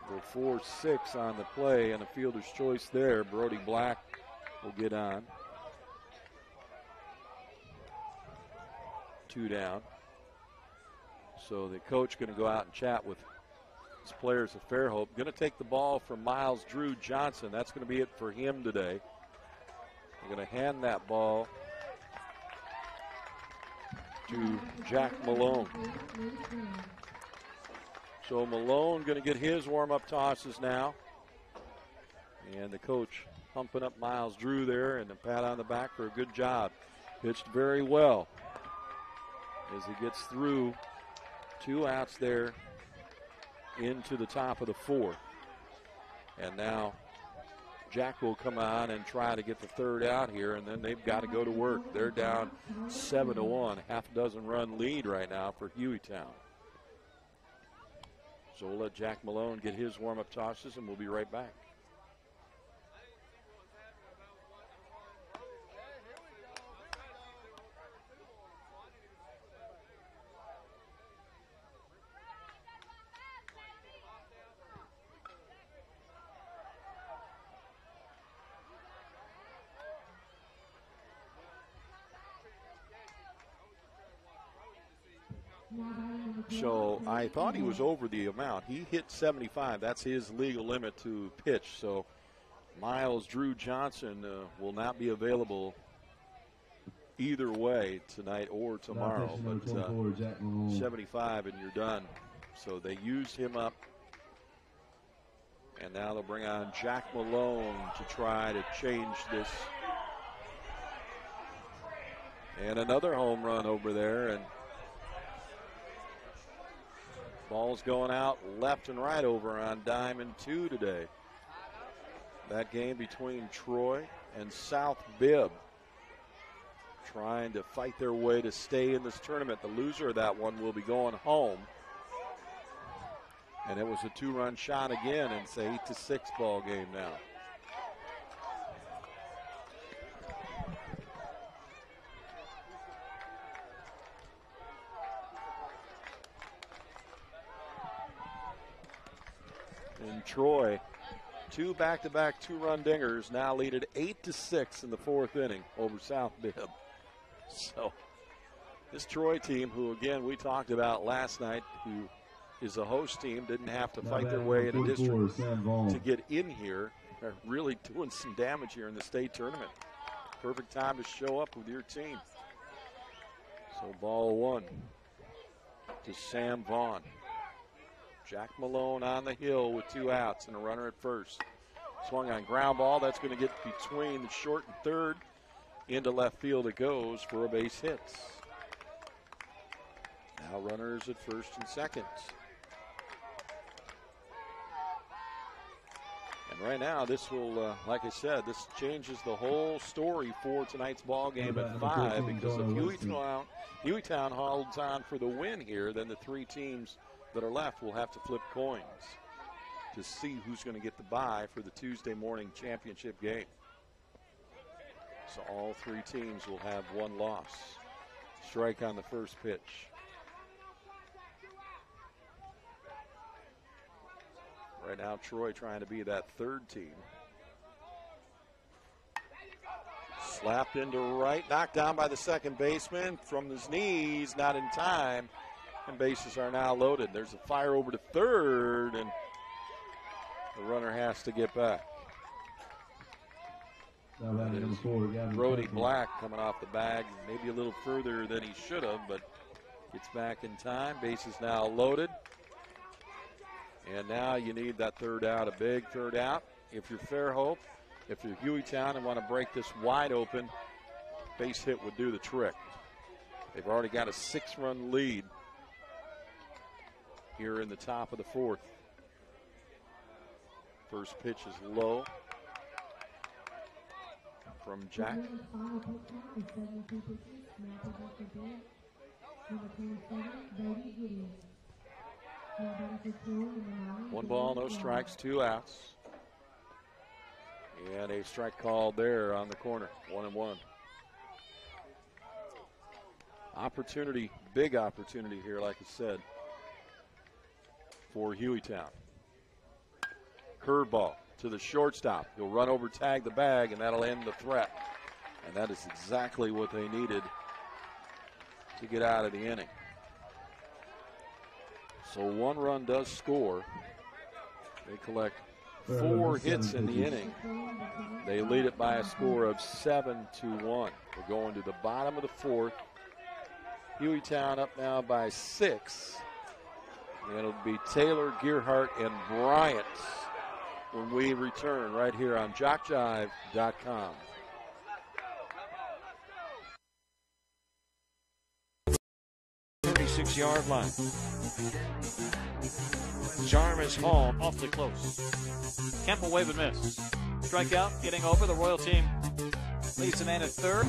The 4-6 on the play, and a fielder's choice there. Brody Black will get on. 2 down. So the coach going to go out and chat with players of Fairhope. Going to take the ball from Miles Drew Johnson. That's going to be it for him today. They're going to hand that ball to Jack Malone. So Malone going to get his warm-up tosses now. And the coach pumping up Miles Drew there, and a pat on the back for a good job. Pitched very well as he gets through 2 outs there into the top of the 4th. And now Jack will come on and try to get the 3rd out here, and then they've got to go to work. They're down 7-1, half a dozen run lead right now for Hueytown. So we'll let Jack Malone get his warm-up tosses, and we'll be right back. So I thought he was over the amount. He hit 75. That's his legal limit to pitch. So Miles Drew Johnson will not be available either way tonight or tomorrow. But 75 and you're done. So they used him up. And now they'll bring on Jack Malone to try to change this. And another home run over there. And ball's going out left and right over on Diamond 2 today. That game between Troy and South Bibb, trying to fight their way to stay in this tournament. The loser of that one will be going home. And it was a 2-run shot again, and it's an 8-6 ball game now. And Troy, 2 back-to-back 2-run dingers, now lead it 8-6 in the 4th inning over South Bibb. So this Troy team, who again we talked about last night, who is a host team, didn't have to fight their way in a district to get in here. They're really doing some damage here in the state tournament. Perfect time to show up with your team. So ball 1 to Sam Vaughn. Jack Malone on the hill with 2 outs and a runner at first. Swung on ground ball. That's going to get between the short and third. Into left field it goes for a base hit. Now runners at first and second. And right now this will, like I said, this changes the whole story for tonight's ball game at 5, because if Hueytown holds on for the win here, then the 3 teams that are left will have to flip coins to see who's going to get the bye for the Tuesday morning championship game. So all 3 teams will have 1 loss. Strike on the first pitch. Right now Troy trying to be that 3rd team. Slapped into right, knocked down by the second baseman from his knees, not in time. And bases are now loaded. There's a fire over to 3rd, and the runner has to get back. Brody Black coming off the bag, maybe a little further than he should have, but gets back in time. Bases now loaded. And now you need that 3rd out, a big 3rd out. If you're Fairhope, if you're Hueytown and want to break this wide open, base hit would do the trick. They've already got a 6-run lead here in the top of the 4th. First pitch is low from Jack. One ball, no strikes, 2 outs. And a strike called there on the corner, 1-1. Opportunity, big opportunity here, like I said, for Hueytown. Curveball to the shortstop. He'll run over, tag the bag, and that'll end the threat. And that is exactly what they needed to get out of the inning. So 1 run does score They collect 4 hits in the inning. They lead it by a score of 7-1. We're going to the bottom of the 4th. Hueytown up now by 6. And it'll be Taylor, Gearhart, and Bryant when we return right here on JockJive.com. Yard line. Jarvis Hall awfully close. Campbell wave and miss. Strikeout, getting over. The Royal team leads the man at third.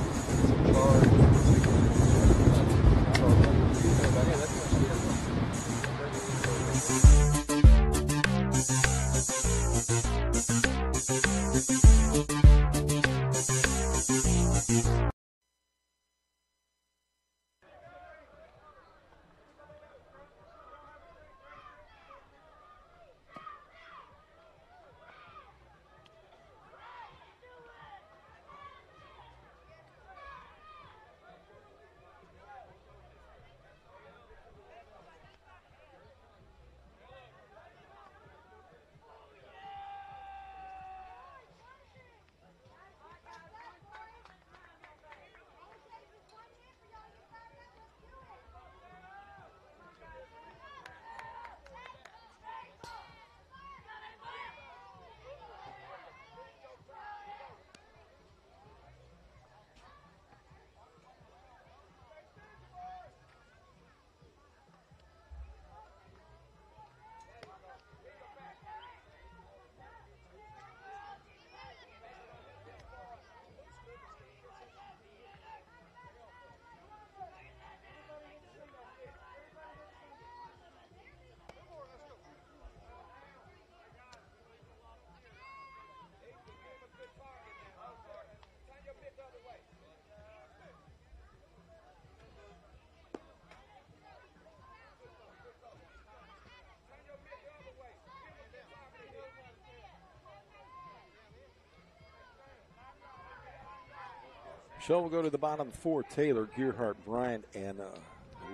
So we'll go to the bottom 4. Taylor, Gearhart, Bryant, and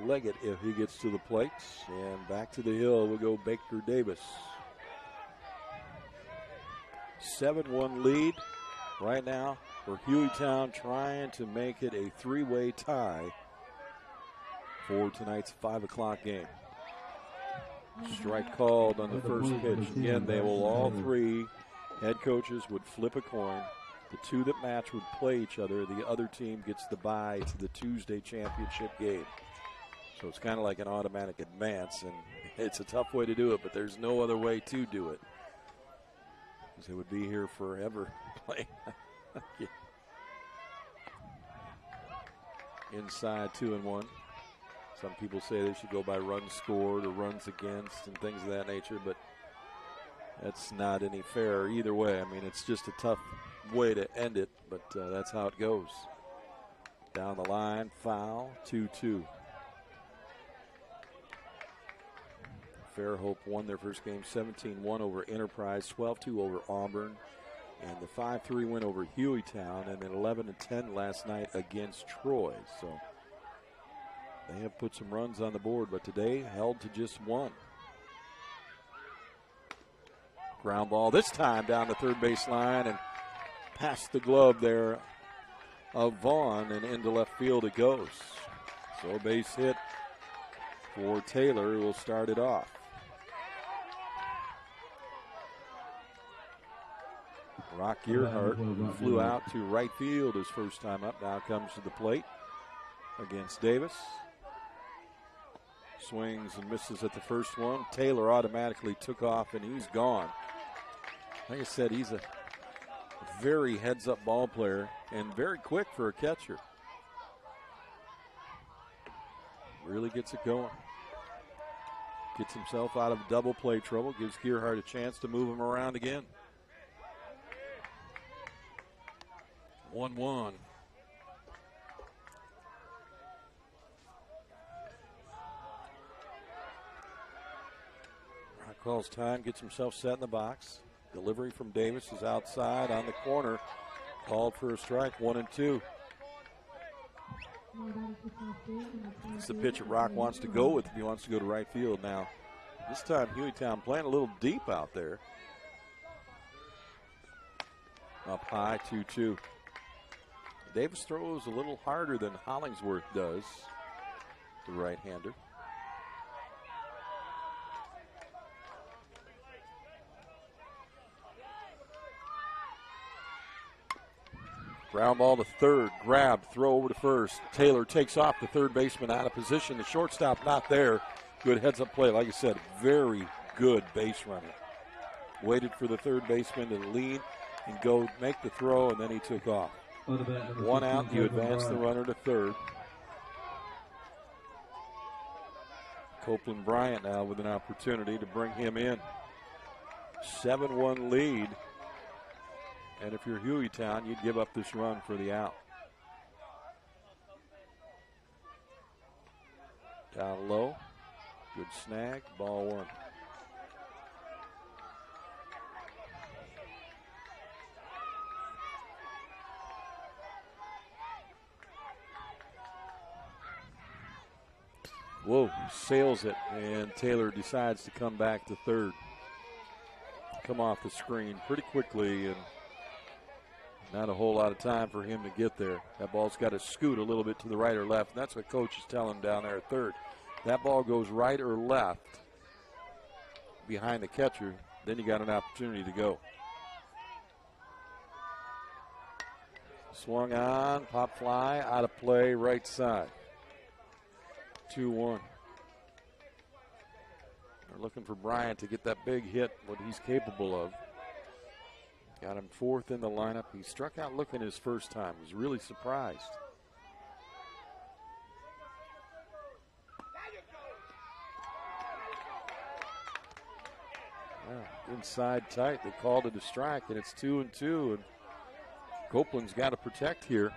Leggett if he gets to the plate. And back to the hill we'll go Baker Davis. 7-1 lead right now for Hueytown, trying to make it a 3-way tie for tonight's 5 o'clock game. Strike called on the first pitch. Again, they will all 3 head coaches would flip a coin. The 2 that match would play each other. The other team gets the bye to the Tuesday championship game. So it's kind of like an automatic advance, and it's a tough way to do it, but there's no other way to do it. Because they would be here forever playing. Yeah. Inside 2-1. Some people say they should go by runs scored or runs against and things of that nature, but that's not any fair either way. I mean, it's just a tough way to end it, but that's how it goes. Down the line, foul, 2-2. Fairhope won their first game 17-1 over Enterprise, 12-2 over Auburn, and the 5-3 win over Hueytown, and an 11-10 last night against Troy. So they have put some runs on the board, but today held to just 1. Ground ball this time down the third base line and past the glove there of Vaughn, and into left field it goes. So a base hit for Taylor, who will start it off. Rock Gearhart, who flew out to right field his first time up, now comes to the plate against Davis. Swings and misses at the first one. Taylor automatically took off, and he's gone. Like I said, he's a very heads-up ball player and very quick for a catcher. Really gets it going. Gets himself out of double play trouble, gives Gearhart a chance to move him around again. 1-1. Rock calls time, gets himself set in the box. Delivery from Davis is outside on the corner. Called for a strike, 1-2. It's the pitch that Rock wants to go with if he wants to go to right field now. This time Hueytown playing a little deep out there. Up high, 2-2. Davis throws a little harder than Hollingsworth does, the right-hander. Ground ball to third, grabbed, throw over to first. Taylor takes off, the third baseman out of position. The shortstop not there. Good heads-up play. Like I said, very good base running. Waited for the third baseman to lead and go make the throw, and then he took off. One out, you advance the runner to third. Copeland Bryant now with an opportunity to bring him in. 7-1 lead. And if you're Hueytown, you'd give up this run for the out. Down low. Good snag. Ball one. Whoa, sails it, and Taylor decides to come back to third. Come off the screen pretty quickly, and not a whole lot of time for him to get there. That ball's got to scoot a little bit to the right or left, and that's what coach is telling him down there at third. That ball goes right or left behind the catcher, then you got an opportunity to go. Swung on, pop fly, out of play, right side. 2-1. They're looking for Bryant to get that big hit, what he's capable of. Got him fourth in the lineup. He struck out looking his first time. Was really surprised. Well, inside tight. They called it a strike, and it's 2-2. And Copeland's got to protect here.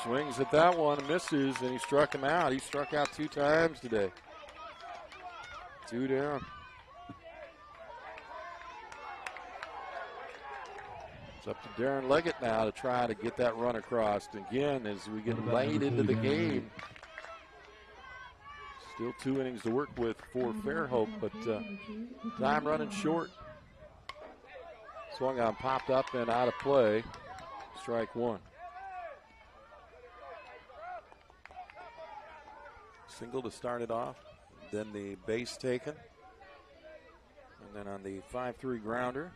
Swings at that one, misses, and he struck him out. He struck out 2 times today. 2 down. It's up to Darren Leggett now to try to get that run across. Again, as we get late into the game, still 2 innings to work with for Fairhope, but time running short. Swung on, popped up, and out of play. Strike one. Single to start it off, then the base taken, and then on the 5-3 grounder,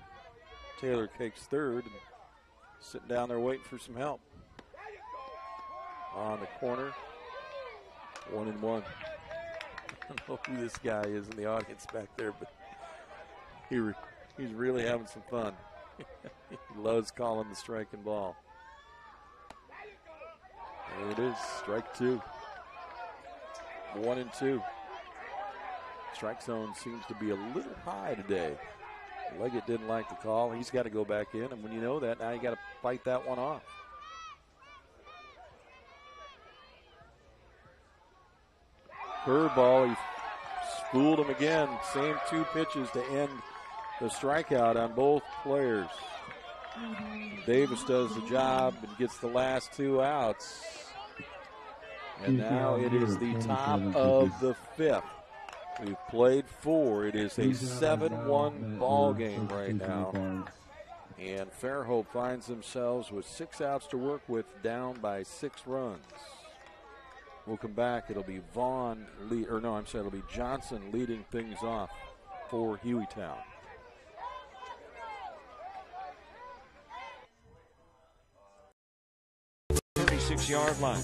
Taylor kicks third, and sitting down there waiting for some help. On the corner, 1-1. I don't know who this guy is in the audience back there, but he's really having some fun. He loves calling the striking ball. There it is, strike two. 1-2. Strike zone seems to be a little high today. Leggett didn't like the call. He's got to go back in, and when you know that, now you got to fight that one off. Curveball, he fooled him again. Same 2 pitches to end the strikeout on both players. Davis does the job and gets the last 2 outs. And now it is the top of the 5th. We've played 4. It is a 7-1 ball game right now. And Fairhope finds themselves with 6 outs to work with, down by 6 runs. We'll come back. It'll be it'll be Johnson leading things off for Hueytown. 36-yard line.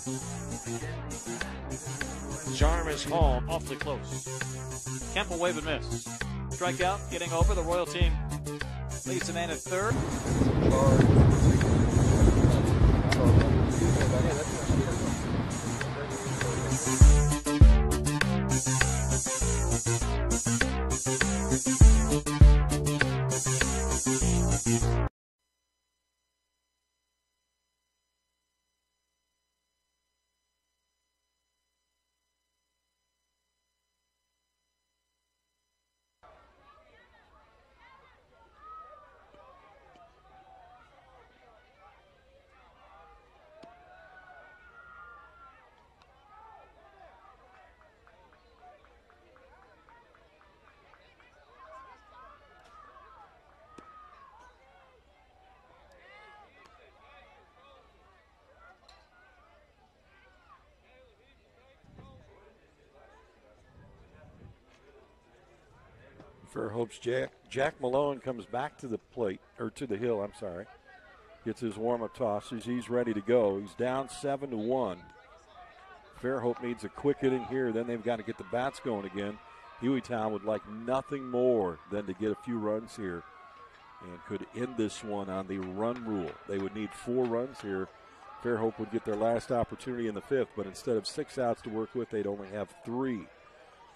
Jarvis Hall awfully close. Campbell wave and miss. Strikeout, getting over. The Royal team leads the man at third. Fairhope's Jack Malone comes back to the plate, or to the hill, I'm sorry. Gets his warm-up tosses. He's ready to go. He's down 7-1. Fairhope needs a quick inning here. Then they've got to get the bats going again. Hueytown would like nothing more than to get a few runs here and could end this one on the run rule. They would need 4 runs here. Fairhope would get their last opportunity in the 5th, but instead of 6 outs to work with, they'd only have 3.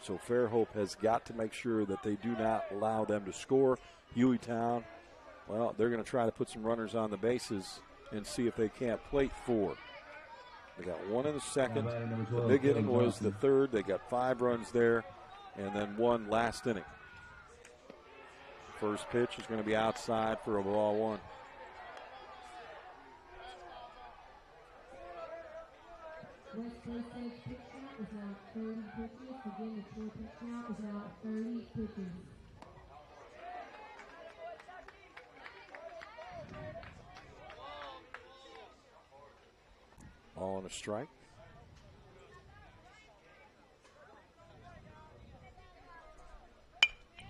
So Fairhope has got to make sure that they do not allow them to score. Hueytown, well, they're going to try to put some runners on the bases and see if they can't plate 4. They got 1 in the 2nd. The big inning was the 3rd. They got 5 runs there, and then 1 last inning. First pitch is going to be outside for a ball 1. West Coast Edge pitch count is now 30 pitches. Again, the full pitch count is now 30 pitches. All on a strike.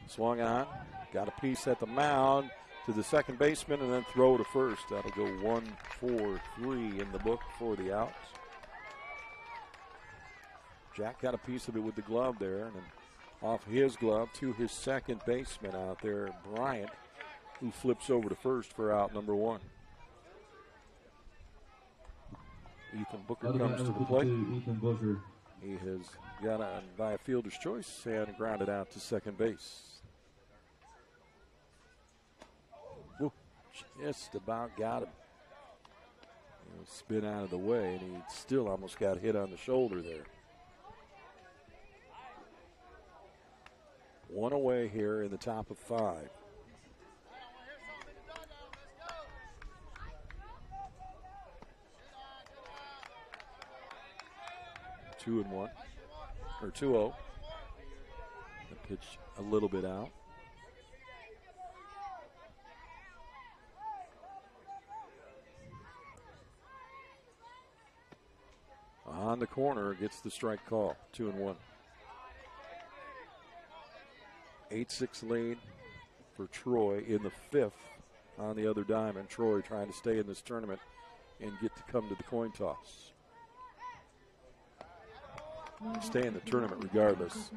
Swung on. Got a piece at the mound to the second baseman and then throw to first. That'll go 1-4-3 in the book for the outs. Jack got a piece of it with the glove there, and then off his glove to his second baseman out there, Bryant, who flips over to first for out number 1. Ethan Booker comes to the plate. Ethan Booker. He has got on by a fielder's choice and grounded out to second base. Woo, just about got him. Spin out of the way, and he still almost got hit on the shoulder there. 1 away here in the top of 5. Two and 1, or 2-0. The pitch a little bit out. On the corner, gets the strike call. 2-1. 8-6 lead for Troy in the 5th on the other diamond. Troy trying to stay in this tournament and get to come to the coin toss. Stay in the tournament regardless.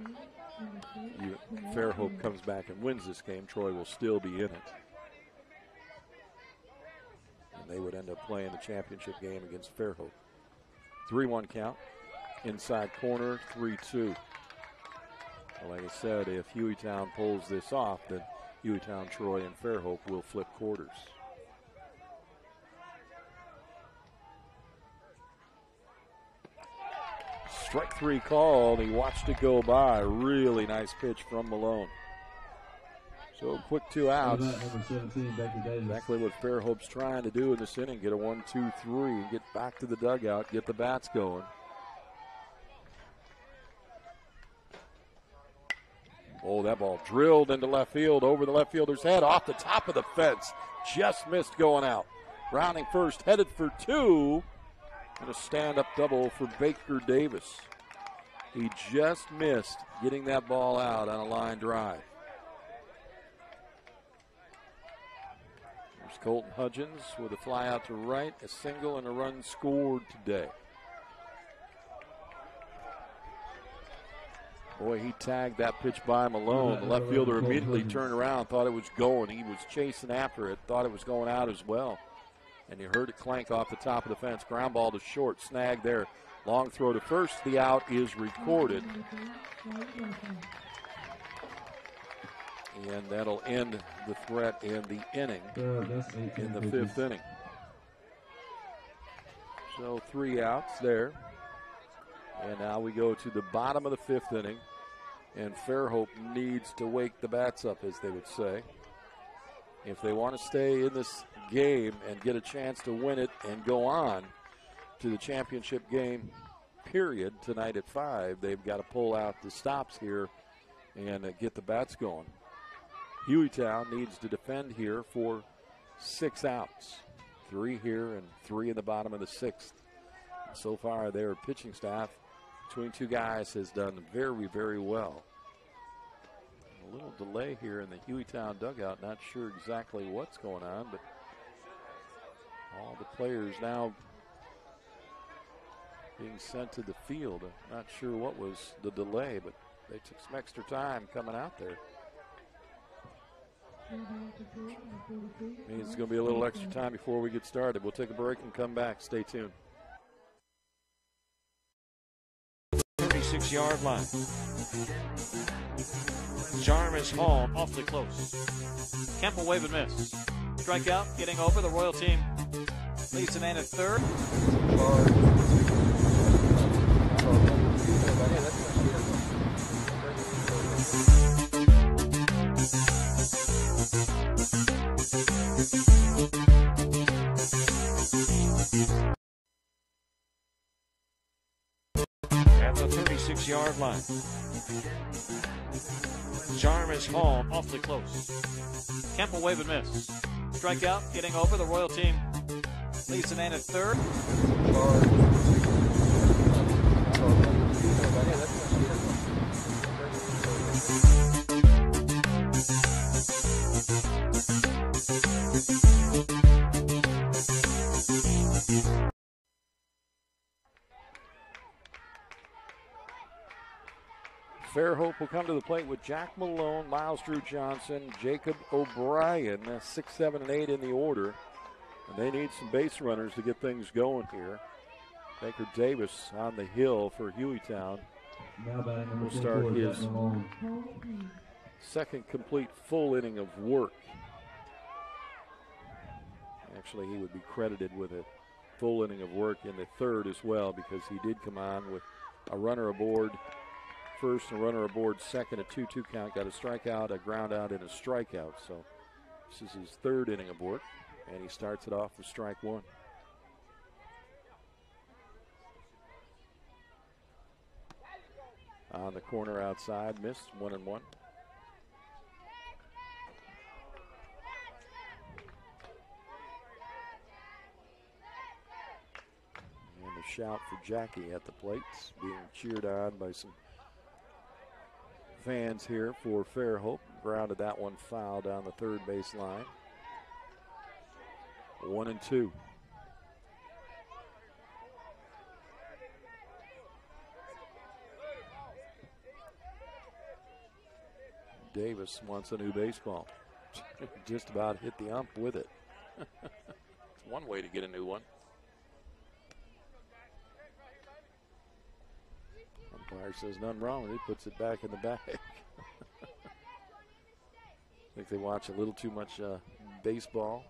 Fairhope comes back and wins this game, Troy will still be in it. And they would end up playing the championship game against Fairhope. 3-1 count. Inside corner, 3-2. Well, like I said, if Hueytown pulls this off, then Hueytown, Troy, and Fairhope will flip quarters. Strike 3 called. He watched it go by. Really nice pitch from Malone. So quick 2 outs. Number 17, back to Davis. Exactly what Fairhope's trying to do in this inning. Get a 1-2-3. Get back to the dugout. Get the bats going. Oh, that ball drilled into left field, over the left fielder's head, off the top of the fence. Just missed going out. Rounding first, headed for 2. And a stand-up double for Baker Davis. He just missed getting that ball out on a line drive. There's Colton Hudgens with a fly out to right, a single, and a run scored today. Boy, he tagged that pitch by Malone. The left fielder immediately turned around, thought it was going. He was chasing after it, thought it was going out as well. And you heard it clank off the top of the fence. Ground ball to short, snag there. Long throw to first. The out is recorded. And that'll end the threat and the inning in the 5th inning. So 3 outs there. And now we go to the bottom of the 5th inning. And Fairhope needs to wake the bats up, as they would say. If they want to stay in this game and get a chance to win it and go on to the championship game, period, tonight at 5, they've got to pull out the stops here and get the bats going. Hueytown needs to defend here for 6 outs. 3 here and 3 in the bottom of the 6th. So far, their pitching staff between 2 guys has done very, very well. A little delay here in the Hueytown dugout. Not sure exactly what's going on, but all the players now being sent to the field. I'm not sure what was the delay, but they took some extra time coming out there. Means it's going to be a little extra time before we get started. We'll take a break and come back. Stay tuned. 36-yard line. Jarvis Hall. Awfully close. Campbell wave and miss. Strikeout, getting over. The Royal team leads the man at third. At the 36-yard line. Jarvis Hall. Awfully close. Campbell wave and miss. Strikeout, getting over. The Royal team leads the man at third. Fairhope will come to the plate with Jack Malone, Miles Drew Johnson, Jacob O'Brien, 6, 7, and 8 in the order. And they need some base runners to get things going here. Baker Davis on the hill for Hueytown. Will start his second complete full inning of work. Actually, he would be credited with a full inning of work in the third as well, because he did come on with a runner aboard first and a runner aboard second, a 2-2 count, got a strikeout, a ground out, and a strikeout. So this is his third inning of work, and he starts it off with strike one. On the corner outside, missed, 1-1. And the shout for Jackie at the plate, being cheered on by some fans here for Fairhope. Grounded that one foul down the third base line. 1-2. Davis wants a new baseball. Just about hit the ump with it. It's one way to get a new one. Umpire says nothing wrong with it, puts it back in the bag. I think they watch a little too much baseball.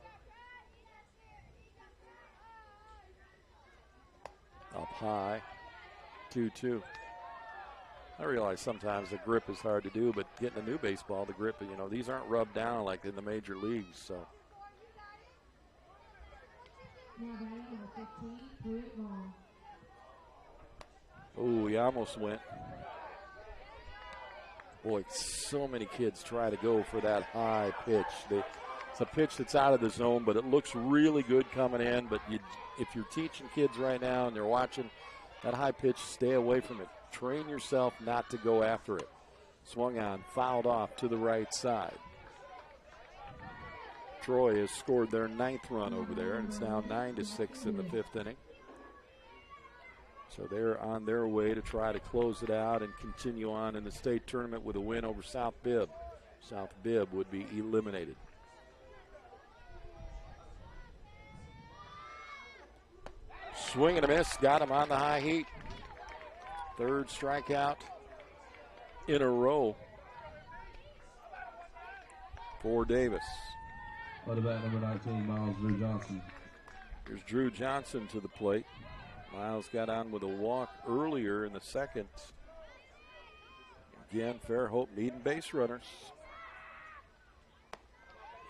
Up high, 2-2. I realize sometimes the grip is hard to do, but getting a new baseball, the grip, you know, these aren't rubbed down like in the major leagues, so. Oh, he almost went. Boy, so many kids try to go for that high pitch. It's a pitch that's out of the zone, but it looks really good coming in. But if you're teaching kids right now and they're watching that high pitch, stay away from it. Train yourself not to go after it. Swung on, fouled off to the right side. Troy has scored their 9th run over there, and it's now 9-6 in the 5th inning. So they're on their way to try to close it out and continue on in the state tournament with a win over South Bibb. South Bibb would be eliminated. Swing and a miss, got him on the high heat. Third strikeout in a row for Davis. What about number 19, Miles Drew Johnson? Here's Drew Johnson to the plate. Miles got on with a walk earlier in the second. Again, Fairhope needing base runners.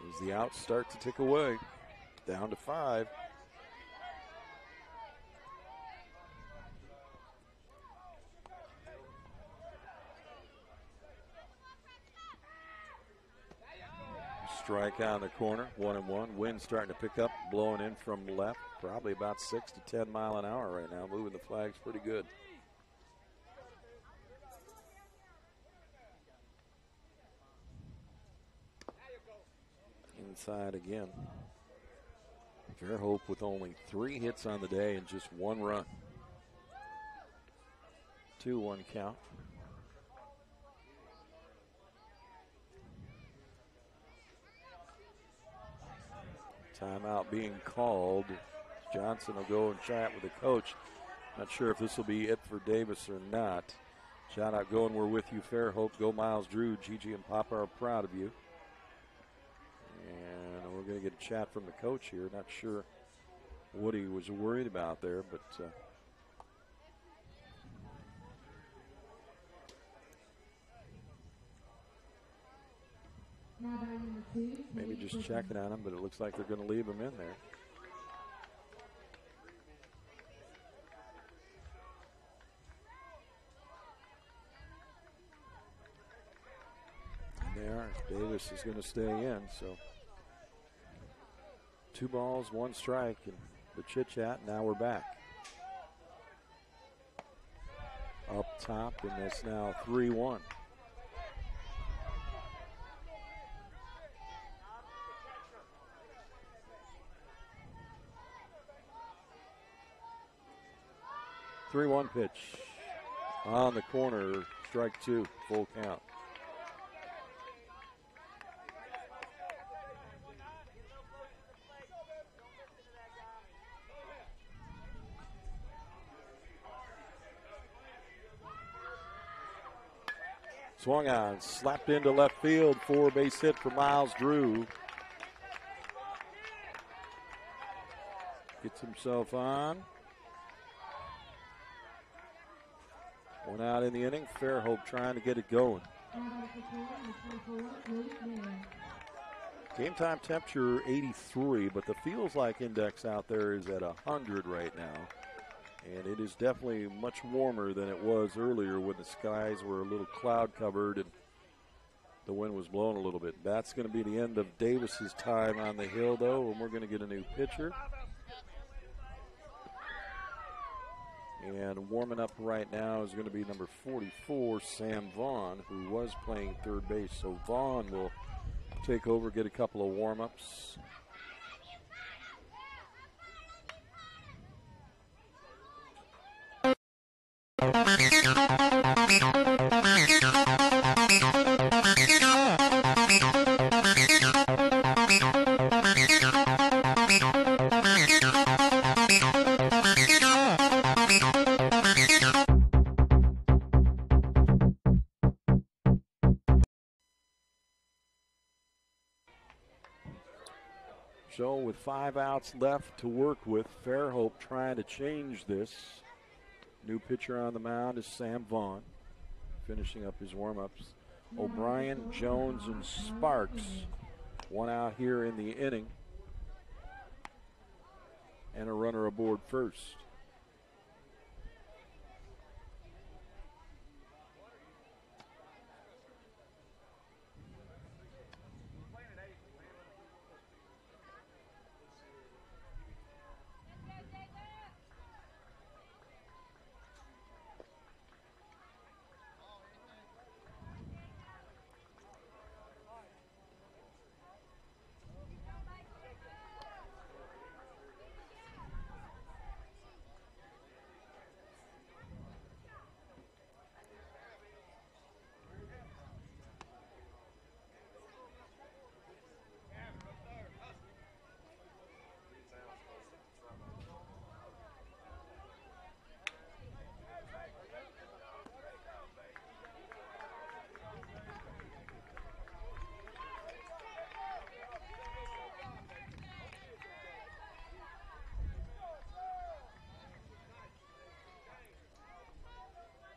As the outs start to tick away, down to 5. Strike on the corner, 1-1. Wind starting to pick up, blowing in from left, probably about 6 to 10 mile an hour right now, moving the flags pretty good. side again. Fairhope with only 3 hits on the day and just 1 run. 2-1 count. Timeout being called. Johnson will go and chat with the coach. Not sure if this will be it for Davis or not. Shout out going, we're with you, Fairhope. Go Miles Drew. Gigi and Papa are proud of you. And we're going to get a chat from the coach here. Not sure what he was worried about there, but maybe just checking on him, but it looks like they're going to leave him in there. And they are. Davis is going to stay in, so 2 balls, 1 strike, and the chit-chat. Now we're back. Up top, and it's now 3-1. Three-one pitch on the corner, strike 2, full count. Swung on, slapped into left field, 4-base hit for Miles Drew. Gets himself on. 1 out in the inning. Fairhope trying to get it going. Game time temperature 83, but the feels like index out there is at 100 right now. And it is definitely much warmer than it was earlier when the skies were a little cloud covered and the wind was blowing a little bit. That's going to be the end of Davis's time on the hill, though, and we're going to get a new pitcher. And warming up right now is going to be number 44, Sam Vaughn, who was playing third base. So Vaughn will take over, get a couple of warm-ups. So with 5 outs left to work with, Fairhope trying to change this. New pitcher on the mound is Sam Vaughn, finishing up his warm-ups. O'Brien, Jones, and Sparks. 1 out here in the inning. And a runner aboard first.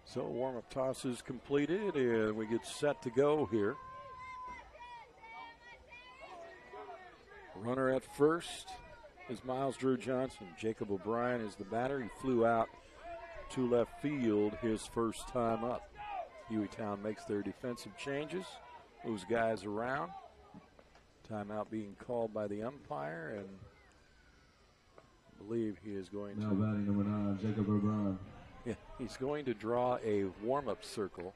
So warm-up toss is completed, and we get set to go here. Runner at first is Miles Drew Johnson. Jacob O'Brien is the batter. He flew out to left field his first time up. Hueytown makes their defensive changes, moves guys around. Timeout being called by the umpire, and I believe he is going now to. Now batting number 9, Jacob O'Brien. Yeah, he's going to draw a warm-up circle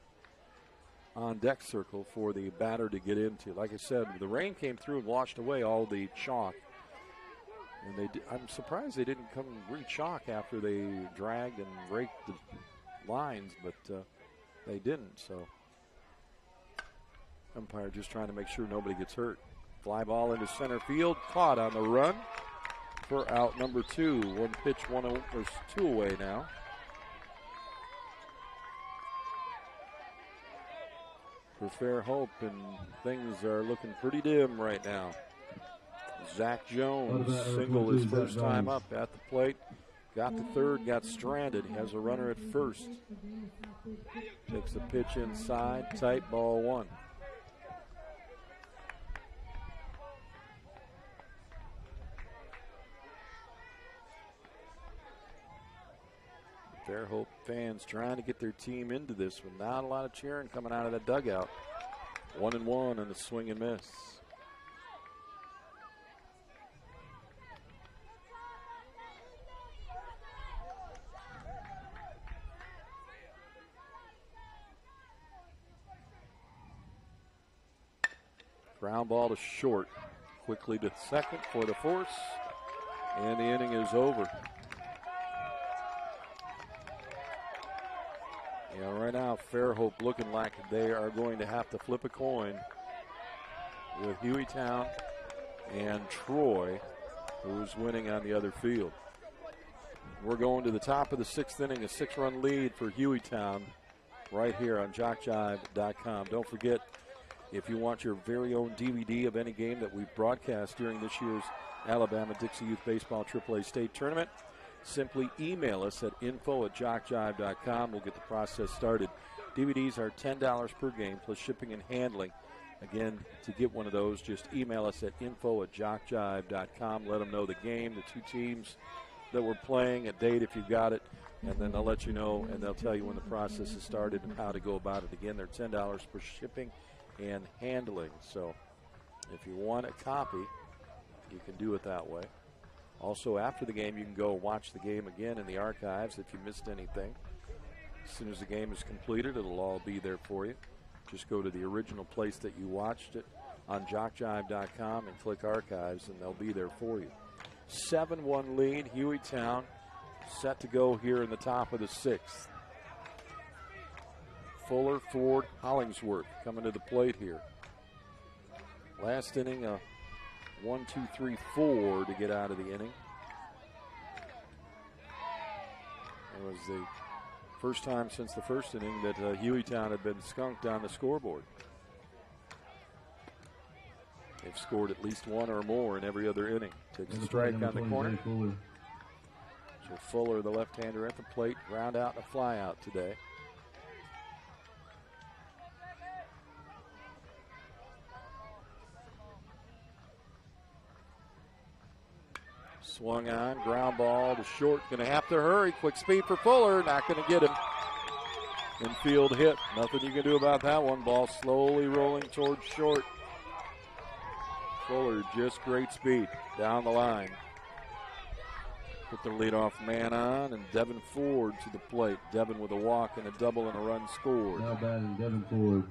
on deck circle for the batter to get into. Like I said, the rain came through and washed away all the chalk. And I'm surprised they didn't come re-chalk after they dragged and raked the lines, but they didn't. So umpire just trying to make sure nobody gets hurt. Fly ball into center field, caught on the run for out number 2. One pitch, there's 2 away now. For Fairhope, and things are looking pretty dim right now. Zach Jones single his first time up at the plate. Got to third, got stranded. He has a runner at first. Takes the pitch inside, tight, ball 1. Fairhope fans trying to get their team into this one. Not a lot of cheering coming out of the dugout. 1-1 and a swing and miss. Ground ball to short. Quickly to second for the force. And the inning is over. Yeah, right now, Fairhope looking like they are going to have to flip a coin with Hueytown and Troy, who's winning on the other field. We're going to the top of the 6th inning, a 6-run lead for Hueytown right here on JockJive.com. Don't forget, if you want your very own DVD of any game that we've broadcast during this year's Alabama-Dixie Youth Baseball AAA State Tournament, simply email us at info@jockjive.com. We'll get the process started. DVDs are $10 per game plus shipping and handling. Again, to get one of those, just email us at info@jockjive.com. Let them know the game, the 2 teams that we're playing, a date if you've got it, and then they'll let you know, and they'll tell you when the process has started and how to go about it. Again, they're $10 per shipping and handling. So if you want a copy, you can do it that way. Also, after the game, you can go watch the game again in the archives if you missed anything. As soon as the game is completed, it'll all be there for you. Just go to the original place that you watched it on jockjive.com and click archives, and they'll be there for you. 7-1 lead, Hueytown set to go here in the top of the 6th. Fuller, Ford, Hollingsworth coming to the plate here. Last inning, 1, 2, 3, 4 to get out of the inning. It was the first time since the first inning that Hueytown had been skunked on the scoreboard. They've scored at least 1 or more in every other inning. Takes a strike on the corner. So Fuller, the left-hander at the plate, ground out and a fly out today. Swung on, ground ball to short. Going to have to hurry. Quick speed for Fuller. Not going to get him. Infield hit. Nothing you can do about that one. Ball slowly rolling towards short. Fuller, just great speed down the line. Put the leadoff man on, and Devin Ford to the plate. Devin with a walk and a double and a run scored. Now batting Devin Ford.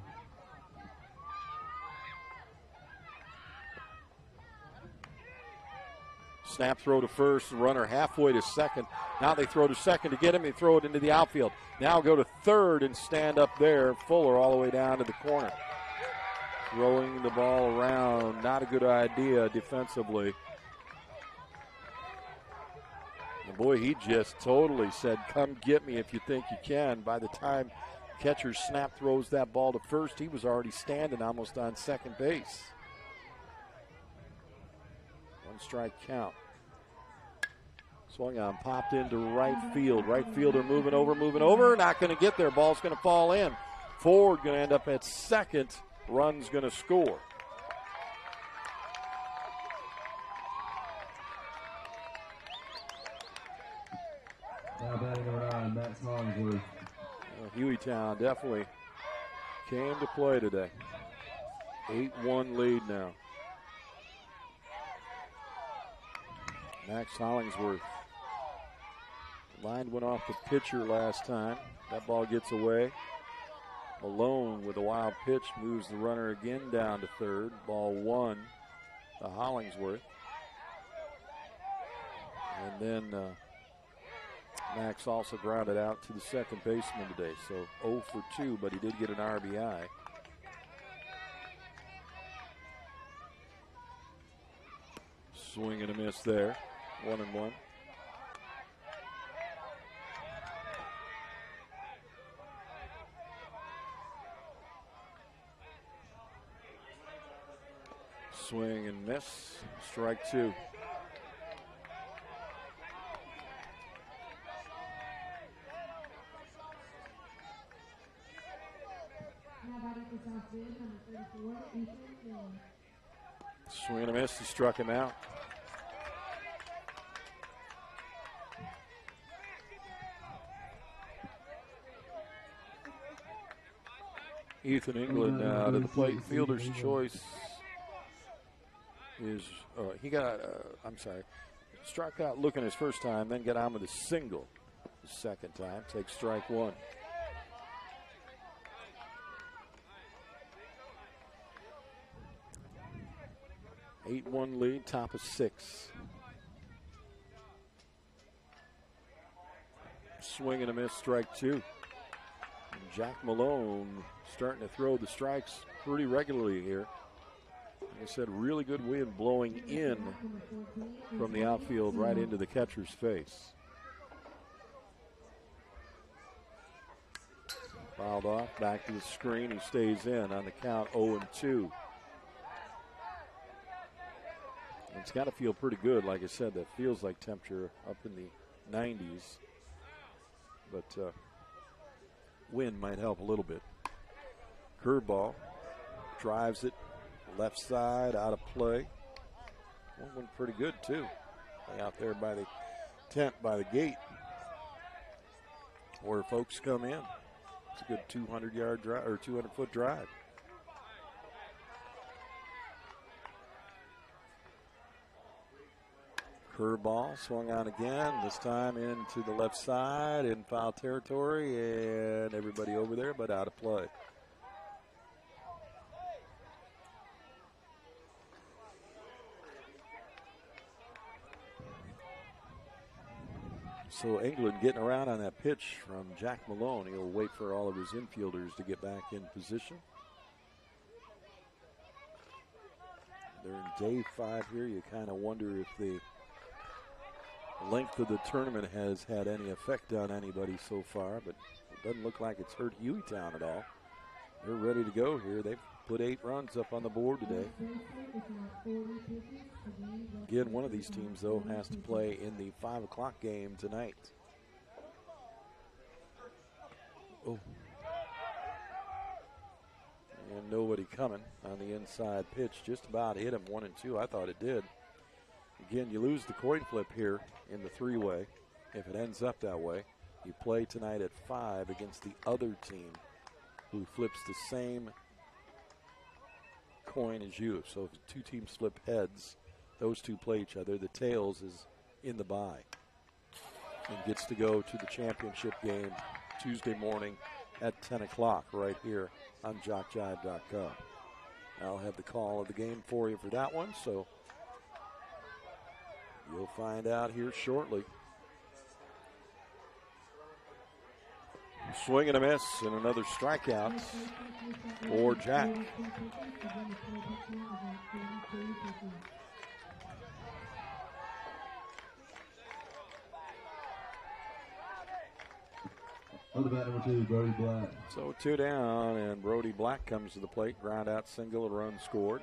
Snap throw to first, runner halfway to second. Now they throw to second to get him. They throw it into the outfield. Now go to third and stand up there. Fuller all the way down to the corner. Throwing the ball around, not a good idea defensively. And boy, he just totally said, come get me if you think you can. By the time catcher snap throws that ball to first, he was already standing almost on second base. 1 strike count. Swung on, popped into right field. Right fielder moving over. Not going to get there. Ball's going to fall in. Ford going to end up at second. Run's going to score. Now batting number 9, Max Hollingsworth. Hueytown definitely came to play today. 8-1 lead now. Max Hollingsworth. Line went off the pitcher last time. That ball gets away. Malone with a wild pitch moves the runner again down to third. Ball one to Hollingsworth. And then Max also grounded out to the second baseman today. So 0 for 2, but he did get an RBI. Swing and a miss there. 1-1. Swing and miss. Strike two. Swing and a miss. He struck him out. Ethan England to the plate. Fielder's choice is he got. Struck out looking his first time, then got on with a single the second time. Takes strike one. 8-1 lead, top of 6. Swing and a miss, strike two. And Jack Malone starting to throw the strikes pretty regularly here. Like I said, really good wind blowing in from the outfield right into the catcher's face. Fouled off, back to the screen. He stays in on the count 0-2. It's got to feel pretty good. Like I said, that feels like temperature up in the 90s. But wind might help a little bit. Curveball. Drives it. Left side, out of play. One went pretty good, too. Out there by the tent, by the gate, where folks come in. It's a good 200-yard drive, or 200-foot drive. Curveball swung on again, this time into the left side in foul territory, and everybody over there, but out of play. So England getting around on that pitch from Jack Malone. He'll wait for all of his infielders to get back in position. They're in day 5 here. You kind of wonder if the length of the tournament has had any effect on anybody so far, but it doesn't look like it's hurt Hueytown at all. They're ready to go here. They've put 8 runs up on the board today. Again, one of these teams, though, has to play in the 5 o'clock game tonight. Oh. And nobody coming on the inside pitch. Just about hit him 1-2. I thought it did. Again, you lose the coin flip here in the 3-way. If it ends up that way, you play tonight at 5 against the other team who flips the same coin as you. So if 2 teams flip heads, those 2 play each other. The tails is in the bye and gets to go to the championship game Tuesday morning at 10 o'clock right here on JockJive.com. I'll have the call of the game for you for that one, so you'll find out here shortly. Swing and a miss and another strikeout for Jack. On the bat, number 2, Brody Black. So 2 down, and Brody Black comes to the plate. Ground out single, a run scored.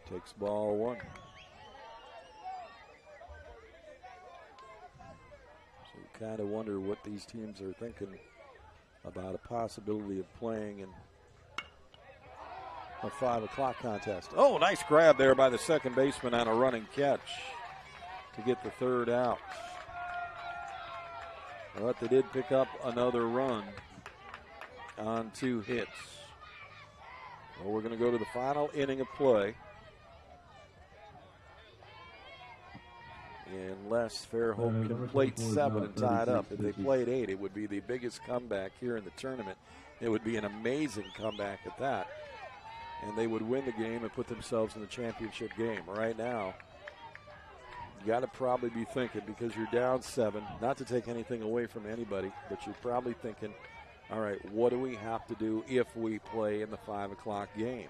Takes ball 1. So you kind of wonder what these teams are thinking about a possibility of playing in a 5 o'clock contest. Oh, nice grab there by the second baseman on a running catch to get the 3rd out. But they did pick up another run on 2 hits. Well, we're going to go to the final inning of play. Unless Fairhope can plate 7 and tie it up. If they played 8, it would be the biggest comeback here in the tournament It would be an amazing comeback at that. And they would win the game and put themselves in the championship game. Right now, you got to probably be thinking, because you're down 7, not to take anything away from anybody, but you're probably thinking, all right, what do we have to do if we play in the 5 o'clock game?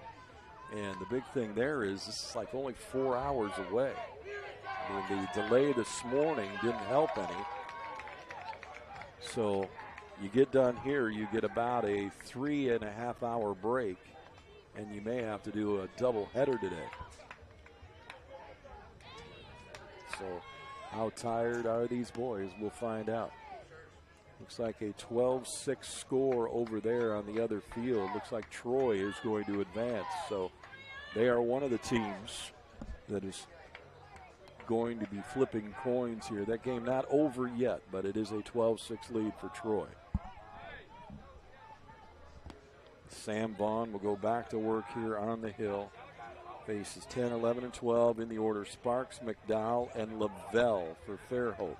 And the big thing there is this is like only 4 hours away. I mean, the delay this morning didn't help any. So you get done here, you get about a 3.5-hour break, and you may have to do a double header today. So how tired are these boys? We'll find out. Looks like a 12-6 score over there on the other field. Looks like Troy is going to advance. So they are one of the teams that is going to be flipping coins here. That game not over yet, but it is a 12-6 lead for Troy. Sam Vaughn will go back to work here on the hill. Faces 10, 11, and 12 in the order. Sparks, McDowell, and Lavelle for Fairhope.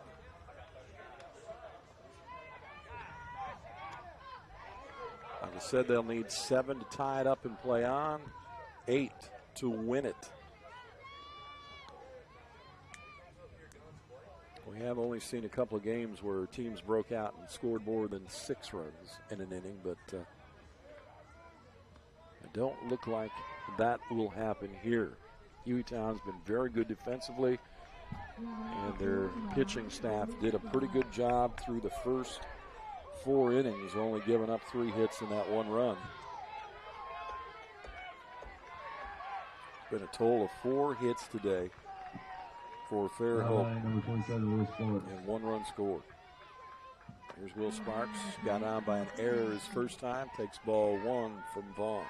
Like I said, they'll need 7 to tie it up and play on, 8 to win it. We have only seen a couple of games where teams broke out and scored more than 6 runs in an inning, but it don't look like that will happen here. Hueytown's been very good defensively, and their pitching staff did a pretty good job through the first 4 innings, only giving up 3 hits and that 1 run. Been a total of 4 hits today for Fairhope, Number 27, Will Sparks. and 1 run scored. Here's Will Sparks, got on by an error his first time, takes ball 1 from Vaughn.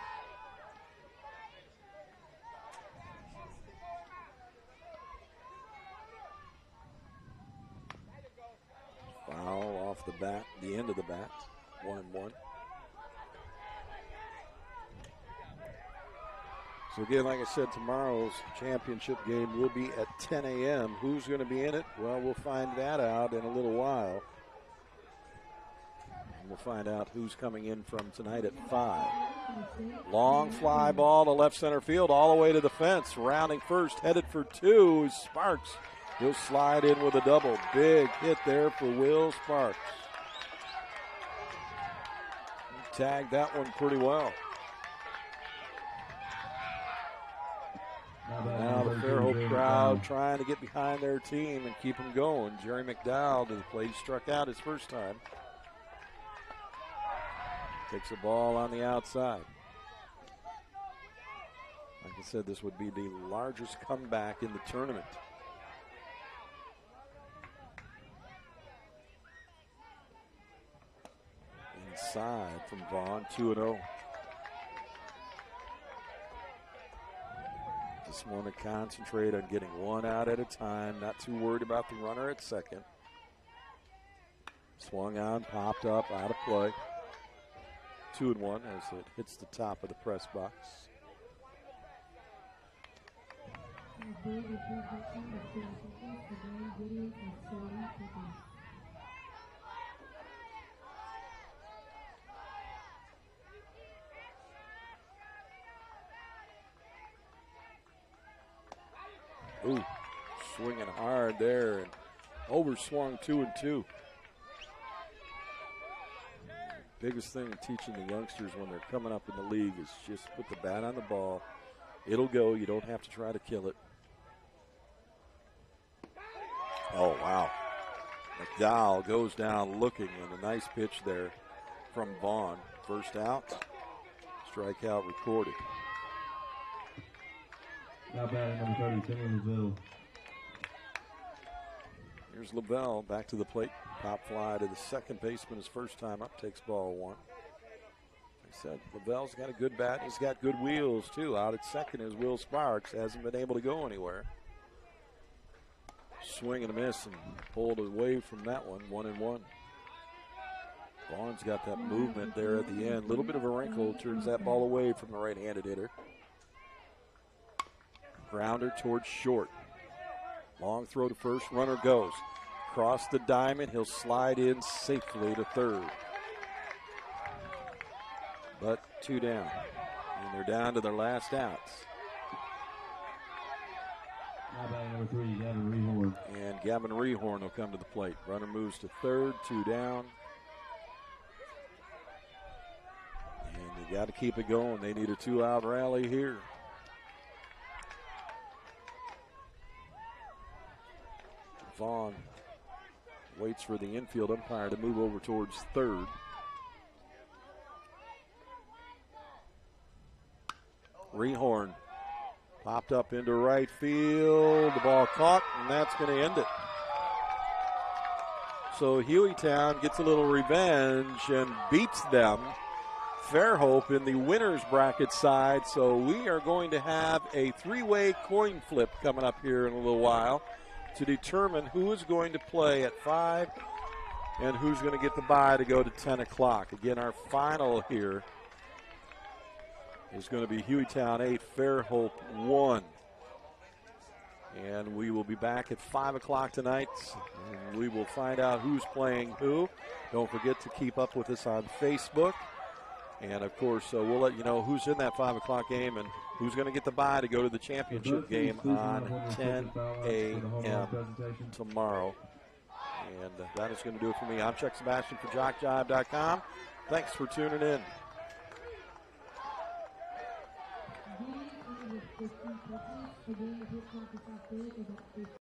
Foul off the bat, the end of the bat, 1-1. So again, like I said, tomorrow's championship game will be at 10 a.m. Who's going to be in it? Well, we'll find that out in a little while. And we'll find out who's coming in from tonight at 5. Long fly ball to left center field, all the way to the fence. Rounding first, headed for 2 is Sparks. He'll slide in with a double. Big hit there for Will Sparks. He tagged that one pretty well. Now the Fairhope crowd trying to get behind their team and keep them going. Jerry McDowell to the plate. He struck out his first time. Takes a ball on the outside. Like I said, this would be the largest comeback in the tournament. Inside from Vaughn, 2-0. Just want to concentrate on getting 1 out at a time. Not too worried about the runner at second. Swung on, popped up, out of play. 2-1 as it hits the top of the press box. Ooh, swinging hard there and overswung 2-2. Biggest thing in teaching the youngsters when they're coming up in the league is just put the bat on the ball. It'll go. You don't have to try to kill it. Oh, wow. McDowell goes down looking, and a nice pitch there from Vaughn. First out. Strikeout recorded. Now batting number 30, Timmy Lavelle. Here's Lavelle back to the plate. Pop fly to the second baseman his first time up. Takes ball 1. Like I said, Lavelle's got a good bat. He's got good wheels, too. Out at second is Will Sparks. Hasn't been able to go anywhere. Swing and a miss and pulled away from that one. 1-1. Vaughn's got that movement there at the end. A little bit of a wrinkle. Turns that ball away from the right-handed hitter. Grounder towards short. Long throw to first. Runner goes. Across the diamond. He'll slide in safely to third. but 2 down. And they're down to their last outs. Now batting number 3, Gavin Rehorn. And Gavin Rehorn will come to the plate. Runner moves to third, 2 down. And they got to keep it going. They need a 2-out rally here. Vaughn waits for the infield umpire to move over towards third. Rehorn popped up into right field. The ball caught, and that's going to end it. So Hueytown gets a little revenge and beats them. Fairhope in the winner's bracket side. So we are going to have a 3-way coin flip coming up here in a little while to determine who is going to play at 5 and who's going to get the bye to go to 10 o'clock. Again, our final here is going to be Hueytown 8, Fairhope 1. And we will be back at 5 o'clock tonight. And we will find out who's playing who. Don't forget to keep up with us on Facebook. And, of course, we'll let you know who's in that 5 o'clock game and who's going to get the bye to go to the championship game on 10 a.m. tomorrow. And that is going to do it for me. I'm Chuck Sebastian for JockJive.com. Thanks for tuning in. Again, the 15 pitches. Again, the pitch clock is not good.